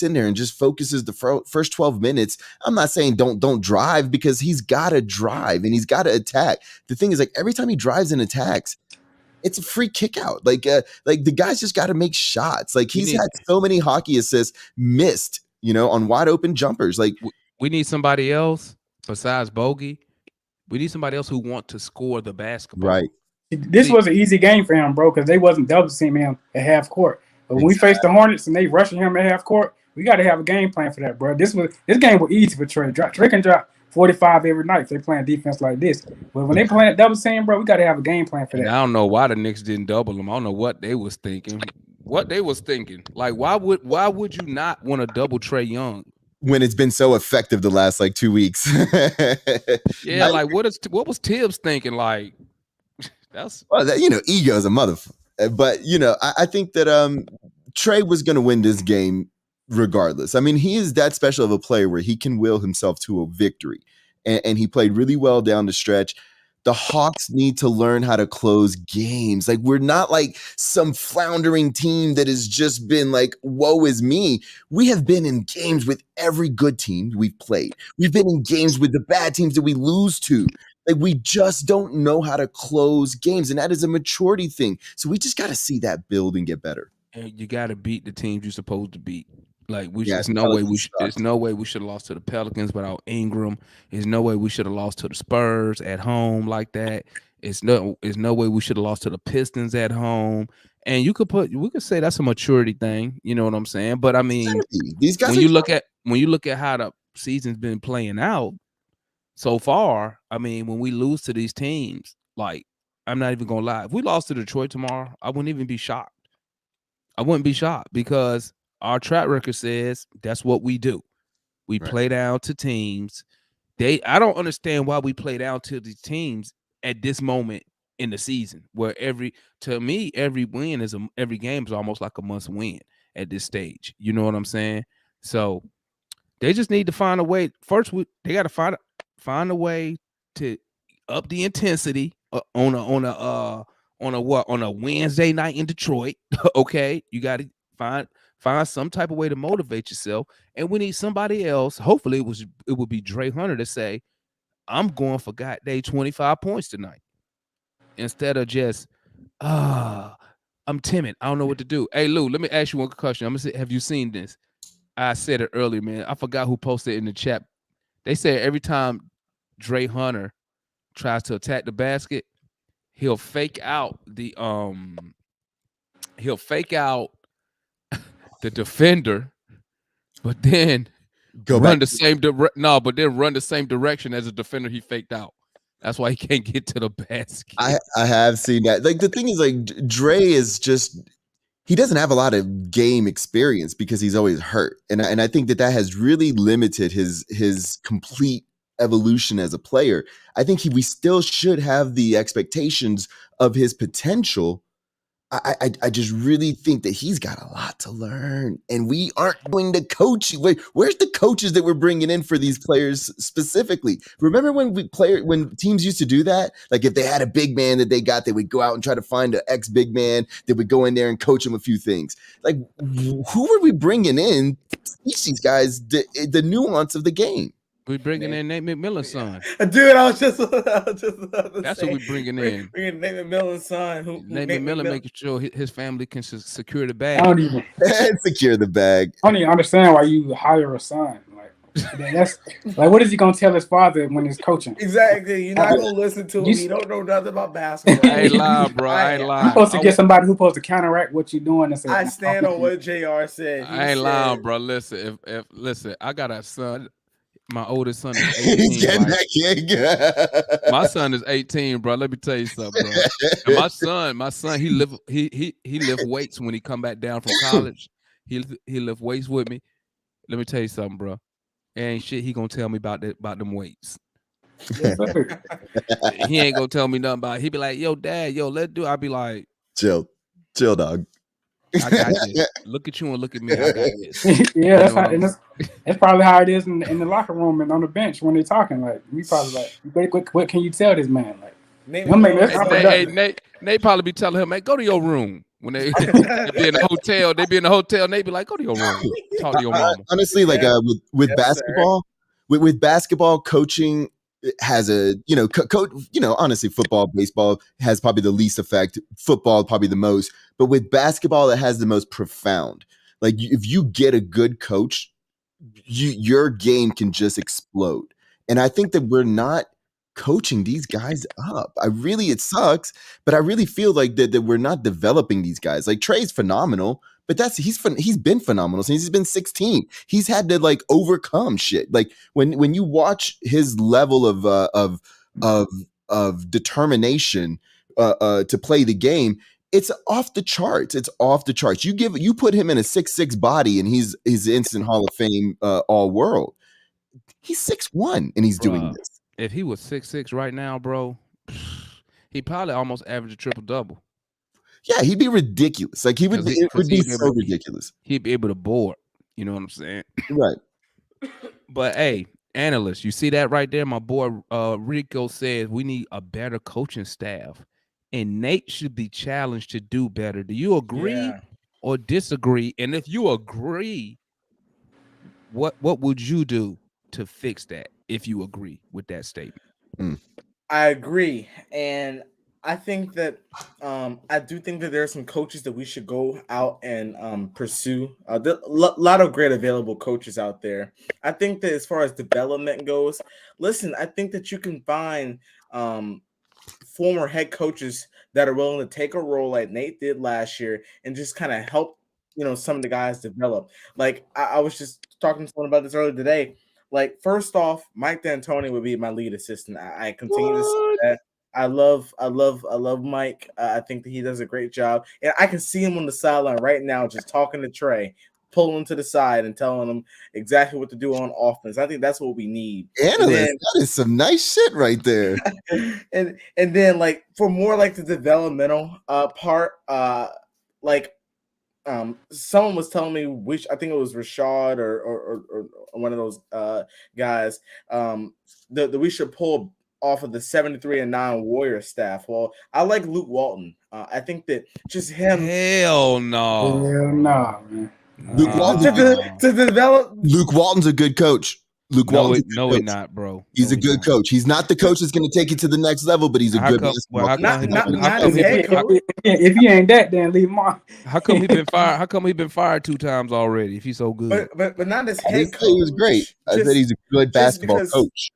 in there and just focuses the first 12 minutes, I'm not saying don't drive, because he's got to drive and he's got to attack. The thing is, like, every time he drives and attacks, it's a free kick out. Like the guy's just got to make shots. Like, he's had so many hockey assists missed, on wide open jumpers. Like, we need somebody else besides Bogey. We need somebody else who want to score the basketball. Right. This was an easy game for him, bro, because they wasn't double teaming him at half court. But when we faced the Hornets and they rushing him at half court, we got to have a game plan for that, bro. This game was easy for Trae. Trae can drop 45 every night if they playing defense like this. But when they playing double team, bro, we got to have a game plan for that. And I don't know why the Knicks didn't double him. I don't know what they was thinking. Like, why would you not want to double Trae Young when it's been so effective the last like 2 weeks? Yeah, like what was Tibbs thinking? Like, that's ego's a motherfucker. But I think that Trae was going to win this game regardless. I mean, he is that special of a player where he can will himself to a victory, and he played really well down the stretch. The Hawks need to learn how to close games. Like, we're not like some floundering team that has just been like, woe is me. We have been in games with every good team we've played. We've been in games with the bad teams that we lose to. Like, we just don't know how to close games, and that is a maturity thing. So we just got to see that build and get better. And you got to beat the teams you're supposed to beat. Like, there's no way we should have lost to the Pelicans without Ingram. There's no way we should have lost to the Spurs at home like that. It's no way we should have lost to the Pistons at home. And we could say that's a maturity thing. You know what I'm saying? But I mean, these guys, when you look at how the season's been playing out so far, I mean, when we lose to these teams, like, I'm not even gonna lie. If we lost to Detroit tomorrow, I wouldn't even be shocked. I wouldn't be shocked, because our track record says that's what we do. We play down to teams. I don't understand why we play down to these teams at this moment in the season, where every game is almost like a must win at this stage. You know what I'm saying? So they just need to find a way. First, they got to find a way to up the intensity on a Wednesday night in Detroit. Okay, you got to find some type of way to motivate yourself, and we need somebody else. Hopefully, it would be Trae Hunter to say, "I'm going for goddamn 25 points tonight," instead of just, I'm timid, I don't know what to do. Hey, Lou, let me ask you one question. I'm gonna say, have you seen this? I said it earlier, man. I forgot who posted it in the chat. They said every time Trae Hunter tries to attack the basket, he'll fake out the defender, but then run the same direction as the defender he faked out. That's why he can't get to the basket. I have seen that. Like, the thing is, like, Trae is just, he doesn't have a lot of game experience because he's always hurt, and I think that has really limited his complete evolution as a player. I think we still should have the expectations of his potential. I just really think that he's got a lot to learn, and we aren't going to coach. Where's the coaches that we're bringing in for these players specifically? Remember when teams used to do that? Like, if they had a big man that they would go out and try to find an ex-big man that would go in there and coach them a few things. Like, who are we bringing in to teach these guys the nuance of the game? We bringing in Nate McMillan's son. Dude, I was just that's what we bringing in. Bringing Nate McMillan's son. Nate McMillan making sure his family can secure the bag. I don't even secure the bag. I don't even understand why you hire a son. Like, that's like, what is he gonna tell his father when he's coaching? Exactly. You're not gonna listen to him. You don't know nothing about basketball. I ain't lying, bro. I ain't lying. You're supposed to get somebody who's supposed to counteract what you're doing. And say, I stand on what JR said. I ain't lying, bro. Listen, listen, I got a son. My oldest son is 18. My son is 18, bro. Let me tell you something, bro. And my son, he lift weights when he come back down from college. He lift weights with me. Let me tell you something, bro. Ain't shit he gonna tell me about them weights. Yes, He ain't gonna tell me nothing about it. He be like, yo, dad, let's do it. I be like, chill. Chill, dog. I got this. Look at you and look at me. I got this. Yeah, You know what I'm that's probably how it is in the locker room and on the bench when they're talking. Like we probably like, what can you tell this man? Like, Nate don't make Miller this is Hey, like, Nate probably be telling him, "Man, go to your room." When they be in the hotel, Nate be like, "Go to your room, talk to your mama." Honestly, like Yeah. with Yes, sir. basketball, with basketball, coaching has a honestly, football, baseball has probably the least effect. Football probably the most, but with basketball, it has the most profound. Like if you get a good coach, your game can just explode. And I think that we're not coaching these guys up. It sucks, but I really feel like that we're not developing these guys. Like Trae's phenomenal, but he's been phenomenal since he's been 16. He's had to like overcome shit. Like when you watch his level of determination to play the game, it's off the charts. It's off the charts. You put him in a 6'6" body and he's instant Hall of Fame all world. He's 6'1" and he's doing Bruh, this. if he was 6'6" right now, bro, he probably almost averaged a triple double. Yeah, he'd be ridiculous. Like it would be so ridiculous. He'd be able to board. You know what I'm saying? Right. But hey, analysts, you see that right there? My boy Rico says we need a better coaching staff, and Nate should be challenged to do better. Do you agree Yeah. or disagree? And if you agree, what would you do to fix that? If you agree with that statement, I agree, and I think that I do think that there are some coaches that we should go out and pursue. There a lot of great available coaches out there. I think that as far as development goes, listen, I think that you can find former head coaches that are willing to take a role like Nate did last year and just kind of help some of the guys develop. Like I was just talking to someone about this earlier today. Like first off, Mike D'Antoni would be my lead assistant. I continue to say that. I love Mike. I think that he does a great job, and I can see him on the sideline right now, just talking to Trae, pulling him to the side and telling him exactly what to do on offense. I think that's what we need. Analyst, that is some nice shit right there. and then like for more like the developmental part, like someone was telling me which I think it was Rashad or one of those guys that we should pull off of the 73-9 Warrior staff. Well, I like Luke Walton. I think that just him. hell no, Hell nah, man. Luke Walton's to develop. Luke Walton's a good coach. Luke Walton's he's not, bro. He's a good coach. He's not the coach that's going to take you to the next level, but he's a good basketball coach. If he ain't that, then leave him on. How come he been fired? How come he been fired 2 times already? If he's so good, but not as I head didn't coach. say he was great. I said he's a good basketball coach.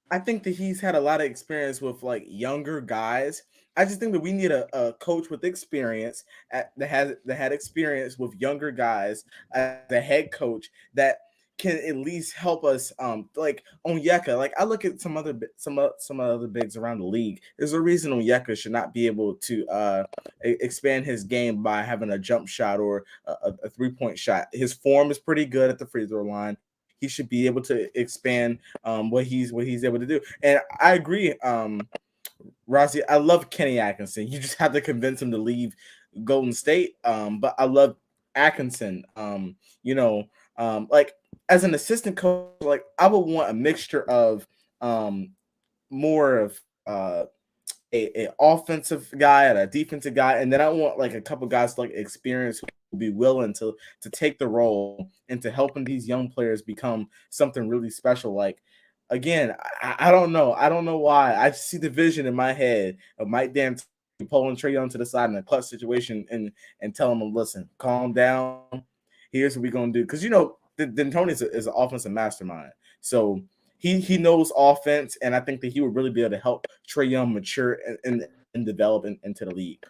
I think that he's had a lot of experience with like younger guys. I just think that we need a coach with experience that had experience with younger guys as a head coach that can at least help us like Onyeka. Like I look at some other bigs around the league. There's a reason Onyeka should not be able to expand his game by having a jump shot or a 3-point shot. His form is pretty good at the free throw line. He should be able to expand what he's able to do. And I agree, Rossi. I love Kenny Atkinson. You just have to convince him to leave Golden State. But I love Atkinson. Like as an assistant coach, like I would want a mixture of more of a offensive guy and a defensive guy, and then I want like a couple guys like experience who will be willing to take the role and to helping these young players become something really special. Like again, I don't know. I don't know why. I just see the vision in my head of Mike D'Antoni pulling Trae Young to the side in a clutch situation and telling him, listen, calm down. Here's what we're gonna do. Because D'Antoni is an offensive mastermind. So he knows offense, and I think that he would really be able to help Trae Young mature and develop into the league.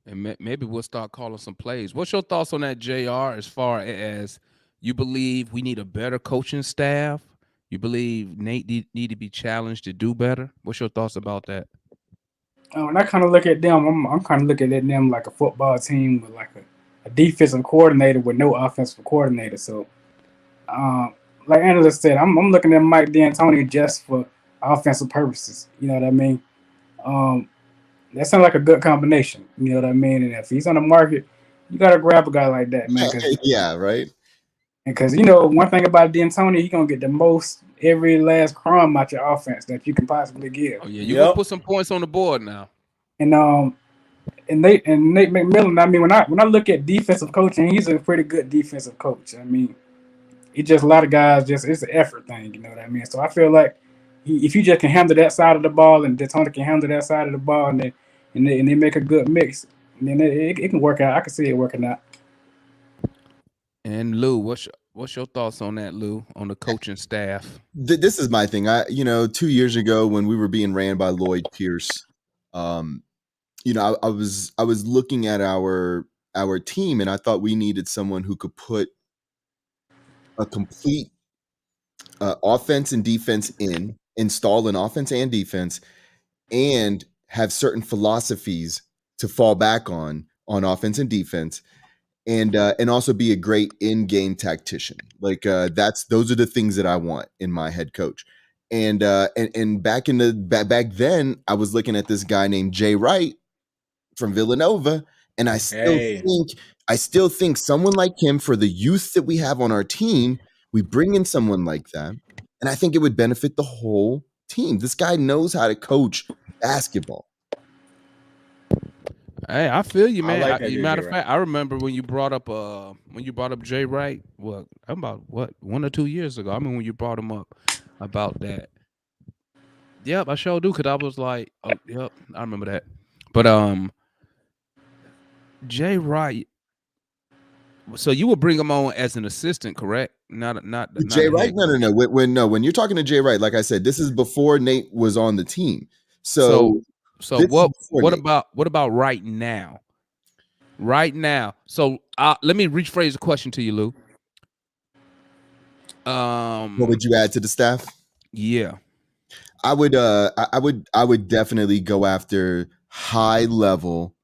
And maybe we'll start calling some plays. What's your thoughts on that, JR, as far as you believe we need a better coaching staff? You believe Nate need to be challenged to do better? What's your thoughts about that? When I kind of look at them, I'm kind of looking at them like a football team with like a defensive coordinator with no offensive coordinator. So, like analyst said, I'm looking at Mike D'Antoni just for offensive purposes. You know what I mean? That sounds like a good combination. You know what I mean? And if he's on the market, you gotta grab a guy like that, man. Yeah, right. Because you know one thing about D'Antoni, he gonna get the most every last crumb out your offense that you can possibly give. Oh yeah, you gonna put some points on the board now. And Nate McMillan. I mean, when I look at defensive coaching, he's a pretty good defensive coach. I mean, it's just a lot of guys. Just it's an effort thing. You know what I mean? So I feel like if you just can handle that side of the ball, and D'Antoni can handle that side of the ball, and they make a good mix, and then it can work out. I can see it working out. And Lou, what's your thoughts on that, Lou, on the coaching staff? This is my thing. 2 years ago when we were being ran by Lloyd Pierce, I was looking at our team, and I thought we needed someone who could put a complete offense and defense install an offense and defense, and have certain philosophies to fall back on offense and defense, and also be a great in-game tactician. Like those are the things that I want in my head coach. And back then, I was looking at this guy named Jay Wright from Villanova, and I still think someone like him, for the youth that we have on our team, we bring in someone like that, and I think it would benefit the whole team. This guy knows how to coach basketball. Hey, I feel you, man. like that, matter Jay of fact, I remember when you brought up Jay Wright. About 1 or 2 years ago. I mean, when you brought him up about that. Yep, I sure do. Cause I was like, oh, yep, I remember that. But Jay Wright. So you would bring him on as an assistant, correct? Not Jay Wright. No. When you're talking to Jay Wright, like I said, this is before Nate was on the team. So what about right now? Right now. So let me rephrase the question to you, Lou. What would you add to the staff? Yeah. I would definitely go after high level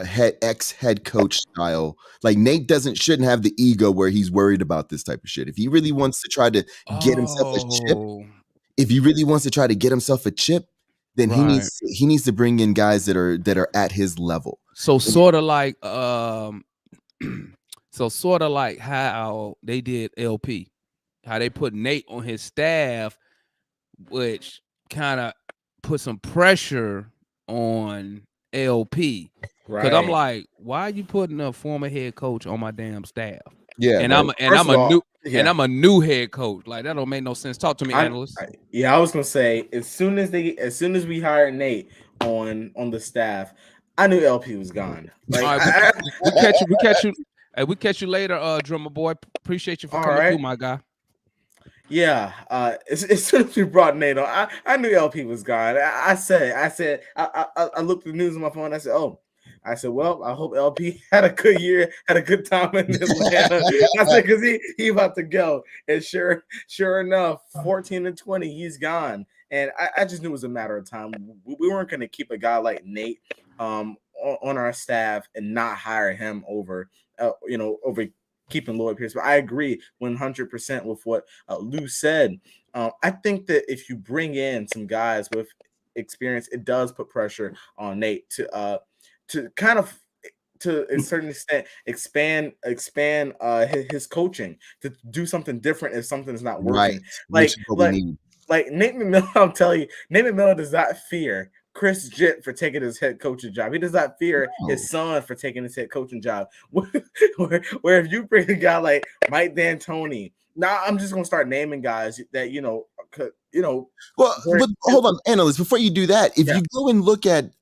head coach style. Like Nate shouldn't have the ego where he's worried about this type of shit. If he really wants to try to get himself a chip, then he needs to bring in guys that are at his level. So sort of like how they did LP, how they put Nate on his staff, which kind of put some pressure on LP. Because I'm like, why are you putting a former head coach on my damn staff? Yeah, and I'm a new head coach. Like that don't make no sense. Talk to me, analyst. I was gonna say as soon as we hired Nate on the staff, I knew LP was gone. Like, all right, we catch you. Hey, we catch you later, drummer boy. Appreciate you for coming through, my guy. Yeah, as soon as we brought Nate on, I knew LP was gone. I looked at the news on my phone. I said, well, I hope LP had a good year, had a good time in Atlanta. I said, because he about to go. And sure enough, 14-20, he's gone. And I just knew it was a matter of time. We weren't going to keep a guy like Nate on our staff and not hire him over keeping Lloyd Pierce. But I agree 100% with what Lou said. I think that if you bring in some guys with experience, it does put pressure on Nate to kind of, to a certain extent, expand his coaching, to do something different if something's not working. Right. Like Nate McMillan, I'll tell you, Nate McMillan does not fear Chris Jett for taking his head coaching job. He does not fear his son for taking his head coaching job. Where if you bring a guy like Mike D'Antoni, now I'm just gonna start naming guys that Well, but hold on, analyst. Before you do that, if you go and look at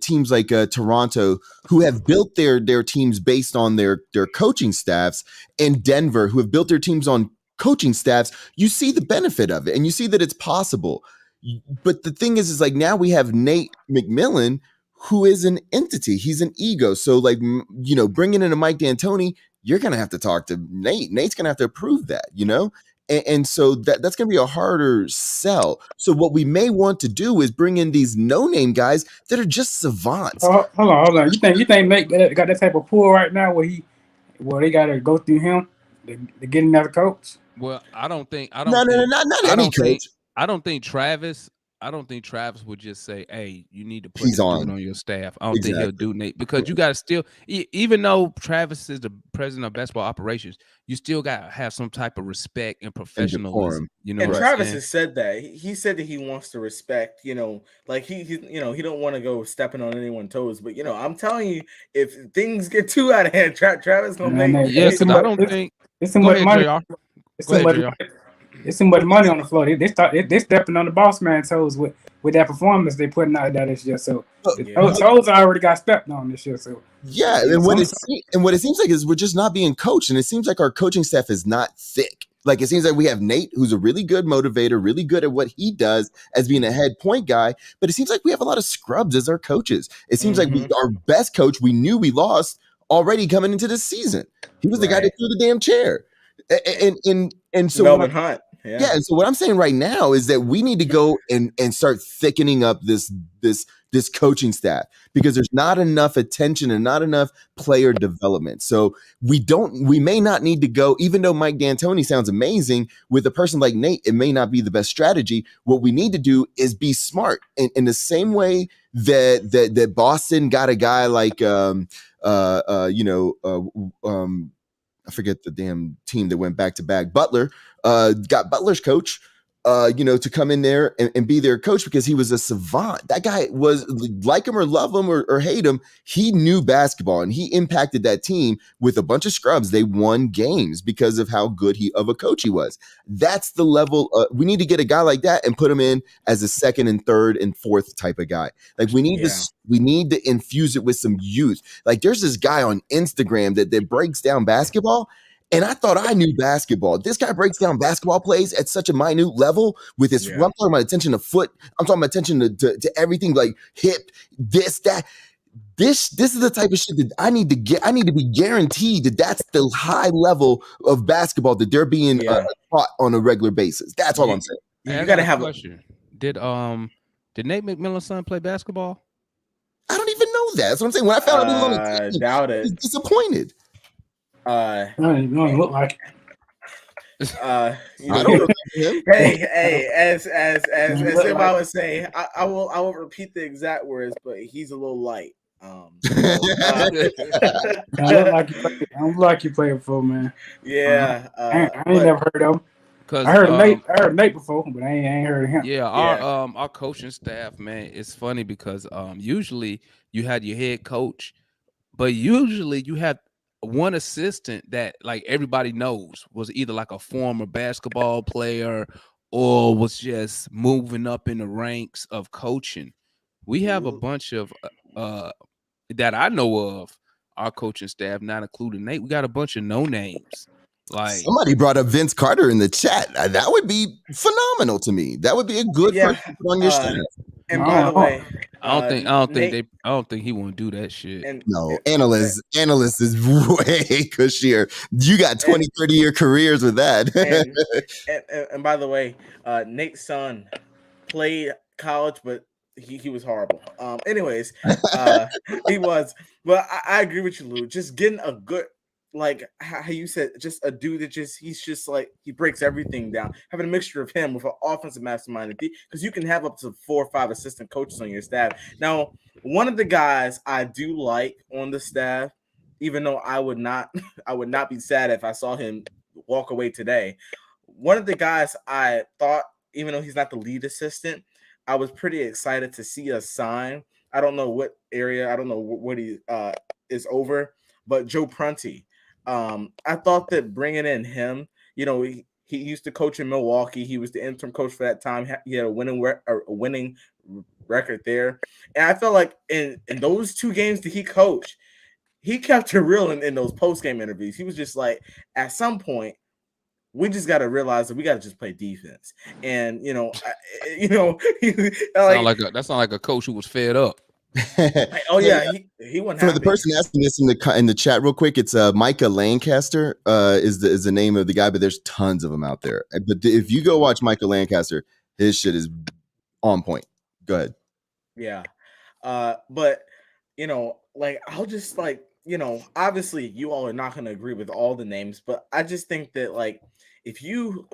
teams like Toronto, who have built their teams based on their coaching staffs, and Denver, who have built their teams on coaching staffs, you see the benefit of it, and you see that it's possible. But the thing is like now we have Nate McMillan, who is an entity. He's an ego. So like, bringing in a Mike D'Antoni, you're going to have to talk to Nate. Nate's going to have to approve that, And so that's going to be a harder sell. So what we may want to do is bring in these no-name guys that are just savants. Hold on. You think Nate got that type of pull right now where they got to go through him to get another coach? Well, I don't think not any coach. I don't think Travis I don't think Travis would just say, "Hey, you need to put He's this dude on. on your staff." I don't think he'll Exactly. do Nate because you got to still, even though Travis is the president of basketball operations, you still got to have some type of respect and And professionalism. decorum. You know And what I'm Right. Travis saying? has said that he said that he wants to respect, like he don't want to go stepping on anyone's toes. But I'm telling you, if things get too out of hand, Travis gonna Man, make. Yeah, it's too because I much. don't think. It's too Go much ahead, money. Jr. It's Go too ahead, much. Jr. It's too much money on the floor. They stepping on the boss man toes with that performance they putting out there this year. So the Yeah, toes already got stepped on this year. So Yeah, it's and what it seems like is we're just not being coached, and it seems like our coaching staff is not thick. Like it seems like we have Nate, who's a really good motivator, really good at what he does as being a head point guy, but it seems like we have a lot of scrubs as our coaches. It seems like our best coach we knew we lost already coming into this season. He was the guy that right. threw the damn chair, and so Melvin Hunt. yeah, and so what I'm saying right now is that we need to go and start thickening up this coaching staff because there's not enough attention and not enough player development. So we may not need to go, even though Mike D'Antoni sounds amazing, with a person like Nate, it may not be the best strategy. What we need to do is be smart. In the same way that Boston got a guy like I forget the damn team that went back to back. Butler got Butler's coach, to come in there and be their coach because he was a savant. That guy was, like him or love him or hate him, he knew basketball and he impacted that team with a bunch of scrubs. They won games because of how good of a coach he was. That's the level. We need to get a guy like that and put him in as a second and third and fourth type of guy. Like we need this. We need to infuse it with some youth. Like there's this guy on Instagram that breaks down basketball. And I thought I knew basketball. This guy breaks down basketball plays at such a minute level with his, I'm talking about attention to foot. I'm talking about attention to everything like hip, this, that. This is the type of shit that I need to get. I need to be guaranteed that that's the high level of basketball that they're being taught on a regular basis. That's all I'm saying. You got to have a question. Did Nate McMillan's son play basketball? I don't even know that. That's what I'm saying. When I found out he was on the team, doubt I was it. disappointed. it don't look like it. I don't know him. Hey, as I would say, I will repeat the exact words, but he's a little light. I don't like you play before, man. Yeah, I ain't never heard of him. I heard Nate before, but I ain't heard of him. Yeah, our coaching staff, man, it's funny because usually you had your head coach, but usually you had one assistant that like everybody knows was either like a former basketball player or was just moving up in the ranks of coaching. We have a bunch of that I know of our coaching staff, not including Nate. We got a bunch of no names. Like somebody brought up Vince Carter in the chat. That would be phenomenal to me. That would be a good person to put on your staff. And by the way, I don't think he won't do that shit. Analyst is way cushier. You got 20, 30-year careers with that. and by the way, Nate's son played college, but he was horrible. Anyways, he was. But I agree with you, Lou. Just getting a good, like how you said, just a dude that he's just like he breaks everything down. Having a mixture of him with an offensive mastermind, because you can have up to 4 or 5 assistant coaches on your staff. Now, one of the guys I do like on the staff, even though I would not be sad if I saw him walk away today. One of the guys I thought, even though he's not the lead assistant, I was pretty excited to see us sign. I don't know what area, I don't know what he is over, but Joe Prunty. I thought that bringing in him, he used to coach in Milwaukee. He was the interim coach for that time. He had a winning record there, and I felt like in those 2 games that he coached, he kept it real in those post game interviews. He was just like, at some point, we just got to realize that we got to just play defense, and that sound like a coach who was fed up. He wasn't for happy. the person asking this in the chat real quick, it's Micah Lancaster is the name of the guy, but there's tons of them out there. But if you go watch Micah Lancaster, his shit is on point. Go ahead. Yeah, but I'll just obviously you all are not going to agree with all the names, but I just think that if you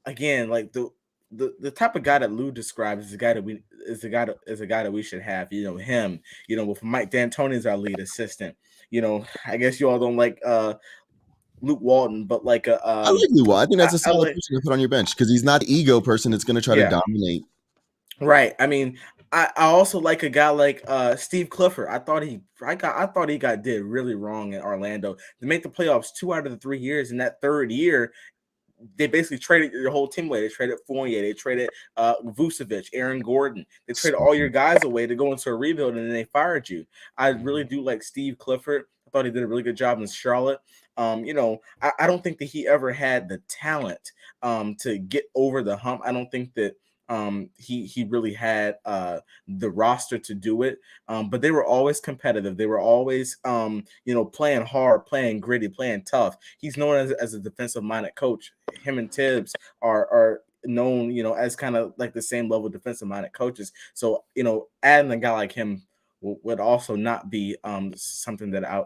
again, the the type of guy that Lou describes is the guy that we should have. Him. With Mike D'Antoni as our lead assistant. I guess you all don't like Luke Walton, but like I like Lou. I think that's a solid like, person to put on your bench because he's not the ego person that's going to try to dominate. Right. I mean, I also like a guy like Steve Clifford. I thought he did really wrong in Orlando to make the playoffs 2 out of the 3 years. In that third year, they basically traded your whole team away. They traded Fournier, they traded Vucevic, Aaron Gordon. They traded all your guys away to go into a rebuild, and then they fired you. I really do like Steve Clifford. I thought he did a really good job in Charlotte. I don't think that he ever had the talent to get over the hump. I don't think that he really had the roster to do it. But they were always competitive. They were always playing hard, playing gritty, playing tough. He's known as a defensive-minded coach. Him and Tibbs are known, as kind of like the same level defensive-minded coaches. So, adding a guy like him would also not be something that I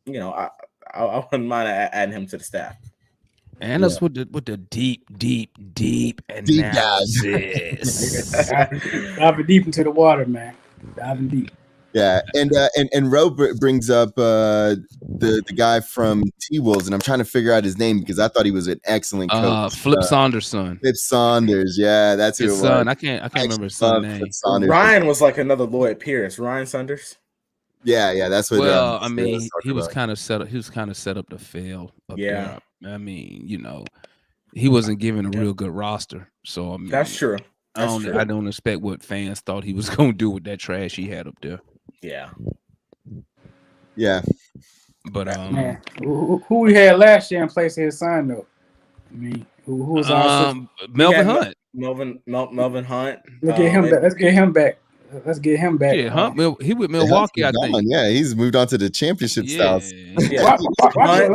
wouldn't mind adding him to the staff. And us with the deep analysis. Diving deep into the water, man. Diving deep. Yeah, and Ro brings up the guy from T-Wolves, and I'm trying to figure out his name because I thought he was an excellent coach. Flip Saunders' son. Flip Saunders, yeah, that's who his it was. son. I can't remember his son's name. Ryan was like another Lloyd Pierce. Ryan Saunders. Yeah, that's what. Well, I mean, he was kind of set up. He was kind of set up to fail. There. I mean, he wasn't given a real good roster. So I mean, that's true. I don't expect what fans thought he was going to do with that trash he had up there. Yeah. But man, who we had last year in place of his son though? I mean, who was Melvin Hunt? Melvin Hunt. Let's get him back. Let's get him back. Yeah, Hunt. He with Milwaukee, I think. Yeah, he's moved on to the championship styles. Yeah. Why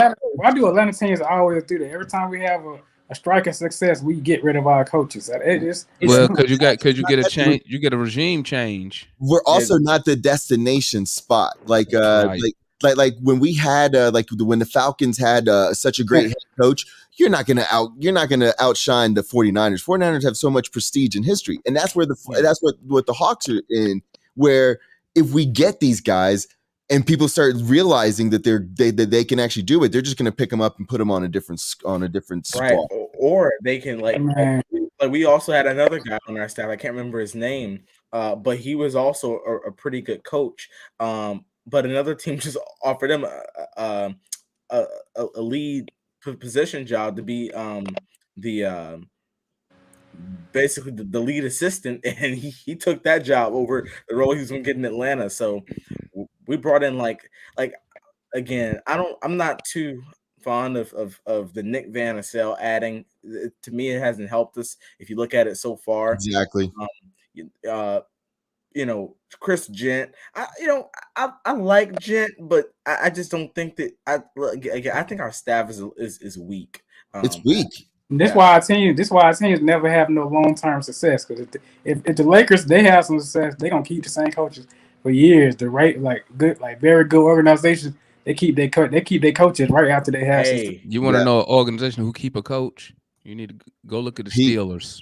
do Atlanta teams always do that? Every time we have a striking success, we get rid of our coaches. Because you get a change, you get a regime change. We're also not the destination spot. Like when we had when the Falcons had such a great head coach, you're not gonna outshine the 49ers. 49ers have so much prestige and history, and that's where that's what the Hawks are in. Where if we get these guys and people start realizing that they can actually do it, they're just gonna pick them up and put them on a different spot. Right, or they can like we also had another guy on our staff. I can't remember his name, but he was also a pretty good coach. But another team just offered him a lead position job to be basically the lead assistant, and he took that job over the role he was going to get in Atlanta. So we brought in like again, I'm not too fond of the Nick Van Assel adding. To me, it hasn't helped us if you look at it so far. Exactly. Chris Gent. I like Gent, but I just don't think that I think our staff is weak. It's weak. This is why our teams never have no long-term success. Because if the Lakers they have some success, they're gonna keep the same coaches for years. The very good organizations, they keep their coaches right after they have. You want to know an organization who keep a coach? You need to go look at the Steelers.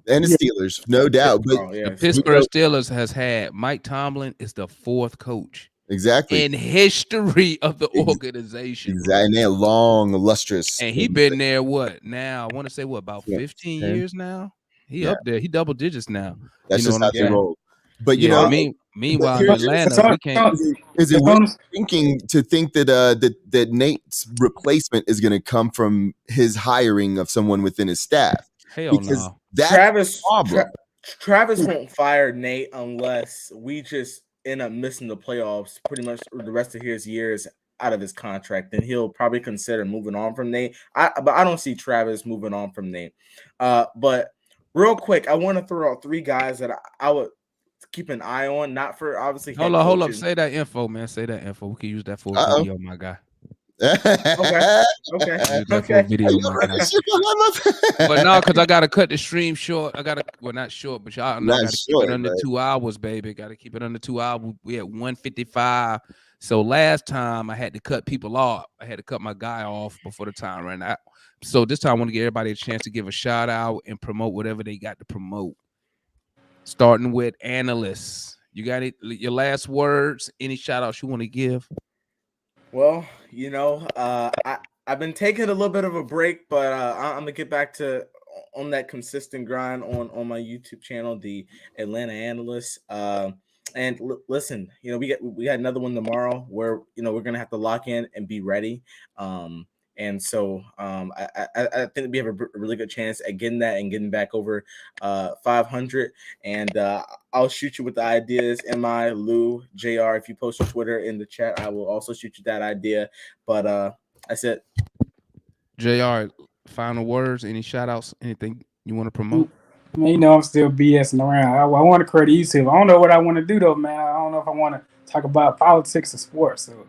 And the Steelers, no doubt. But the Pittsburgh Steelers has had Mike Tomlin is the 4th coach. Exactly. In history of the organization. Exactly. And they're long, illustrious. And he been there now? I want to say about 15 years now? He up there. He double digits now. That's just how they roll. But meanwhile, in Atlanta, we can't. Is it weird thinking that Nate's replacement is going to come from his hiring of someone within his staff? Hell no. Travis won't fire Nate unless we just end up missing the playoffs pretty much the rest of his years out of his contract. Then he'll probably consider moving on from Nate. But I don't see Travis moving on from Nate. But real quick, I want to throw out 3 guys that I would keep an eye on. Not for obviously. Hold up. Say that info, man. Say that info. We can use that for a video, my guy. Okay. Use that for a Okay. video, my guy. But no, because I gotta cut the stream short. Not short, but y'all know I Not gotta keep short, it under but- 2 hours, baby. Gotta keep it under 2 hours. We at 155. So last time I had to cut people off. I had to cut my guy off before the time ran out. So this time I want to give everybody a chance to give a shout out and promote whatever they got to promote. Starting with analysts. You got it, your last words, any shout outs you want to give? Well, you know, I've been taking a little bit of a break, but I'm gonna get back to on that consistent grind on my YouTube channel, the Atlanta Analyst. And listen, you know, we got another one tomorrow where you know we're gonna have to lock in and be ready. And so I think we have a really good chance at getting that and getting back over 500. And I'll shoot you with the ideas. MI, Lou, JR. If you post your Twitter in the chat, I will also shoot you that idea. But that's it. JR, final words, any shout outs, anything you want to promote? Man, you know I'm still BSing around. I want to create YouTube. I don't know what I want to do though, man. I don't know if I want to talk about politics or sports. So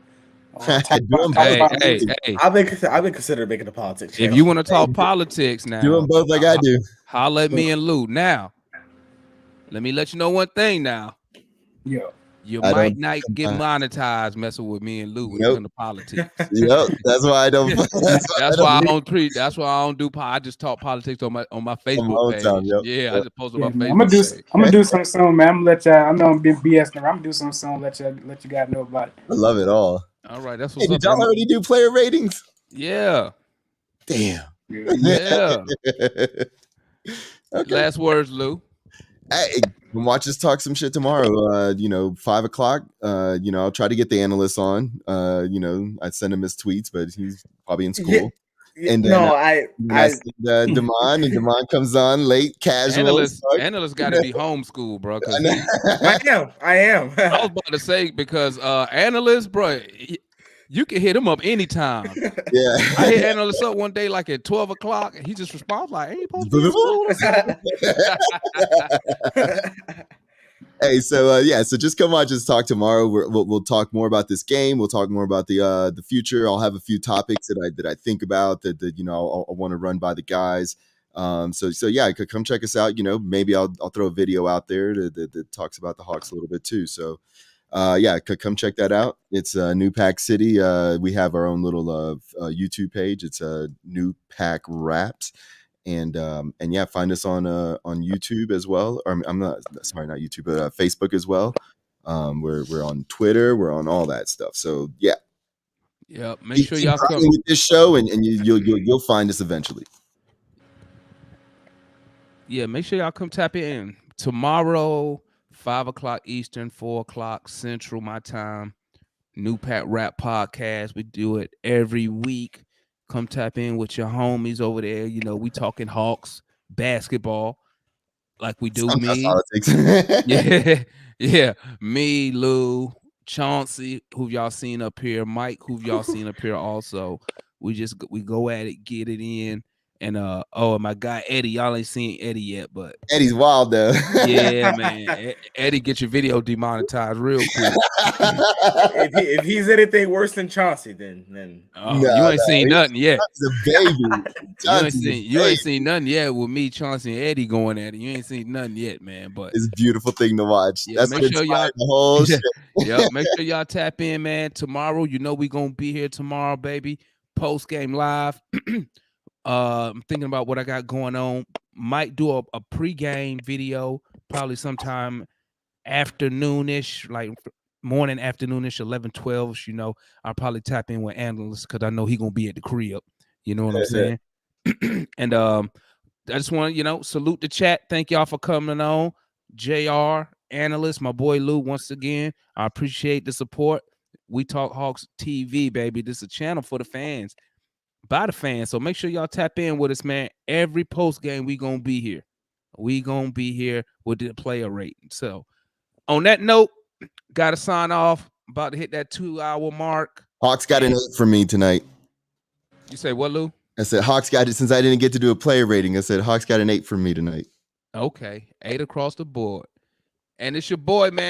Hey. I've been considering making a politics channel. If you want to talk politics now, do them both like I do. Holla at me and Lou. Now, let me let you know one thing now. Yeah. You might not get monetized messing with me and Lou when it comes to politics. Yep, that's why I don't. That's why I don't treat. That's why I don't do. I just talk politics on my Facebook page. I just post on my Facebook. I'm gonna do something soon, man. I'm gonna let y'all. I know I'm being BS. I'm gonna do something soon. Let you guys know about it. I love it all. All right, that's what's did y'all already do player ratings? Yeah. Damn. Yeah. Okay. Last words, Lou. Hey, watch us talk some shit tomorrow. 5:00. I'll try to get the analyst on. I send him his tweets, but he's probably in school. Yeah, and then Damon, and Damon comes on late, casual. Analyst got to be homeschooled, bro. I am. I was about to say because analyst, bro, you can hit him up anytime. Yeah, I hit analyst up one day like at 12 o'clock, and he just responds like, "Ain't you supposed to be in school?" Hey, so just come watch us talk tomorrow. We'll talk more about this game. We'll talk more about the future. I'll have a few topics that I think about that I want to run by the guys. So come check us out. Maybe I'll throw a video out there that talks about the Hawks a little bit too. So come check that out. It's New Pack City. We have our own little YouTube page. It's New Pack Raps. And find us on YouTube as well. Or not YouTube, but Facebook as well. We're on Twitter. We're on all that stuff. So yeah. Make sure y'all come with this show, and you'll find us eventually. Yeah, make sure y'all come tap in tomorrow, 5 o'clock Eastern, 4 o'clock Central, my time. New Pack Rap Podcast. We do it every week. Come tap in with your homies over there. We talking Hawks basketball like we do. Me, Lou, Chauncey, who y'all seen up here, Mike, who y'all seen up here also. We go at it, get it in. And my guy Eddie, y'all ain't seen Eddie yet, but Eddie's wild though. Yeah, man. Eddie, get your video demonetized real quick. if he's anything worse than Chauncey, then you ain't seen nothing yet. The baby. You ain't seen nothing yet with me, Chauncey, and Eddie going at it. You ain't seen nothing yet, man. But it's a beautiful thing to watch. Yeah, That's make sure y'all the whole shit. Make sure y'all tap in, man. Tomorrow, we gonna be here tomorrow, baby. Post game live. I'm thinking about what I got going on. Might do a pregame video, probably sometime afternoonish, like morning, afternoonish, 11, 12ish. I'll probably tap in with analysts because I know he gonna be at the crib. You know what I'm saying? And I just want to, salute the chat. Thank y'all for coming on. JR, analyst, my boy Lou, once again. I appreciate the support. We Talk Hawks TV, baby. This is a channel for the fans. By the fans. So make sure y'all tap in with us, man. Every post game, we gonna be here. We gonna be here with the player rating. So on that note, gotta sign off. About to hit that 2-hour mark. Hawks got an 8 for me tonight. You say what, Lou? I said Hawks got it since I didn't get to do a player rating. I said Hawks got an 8 for me tonight. Okay, 8 across the board. And it's your boy, man.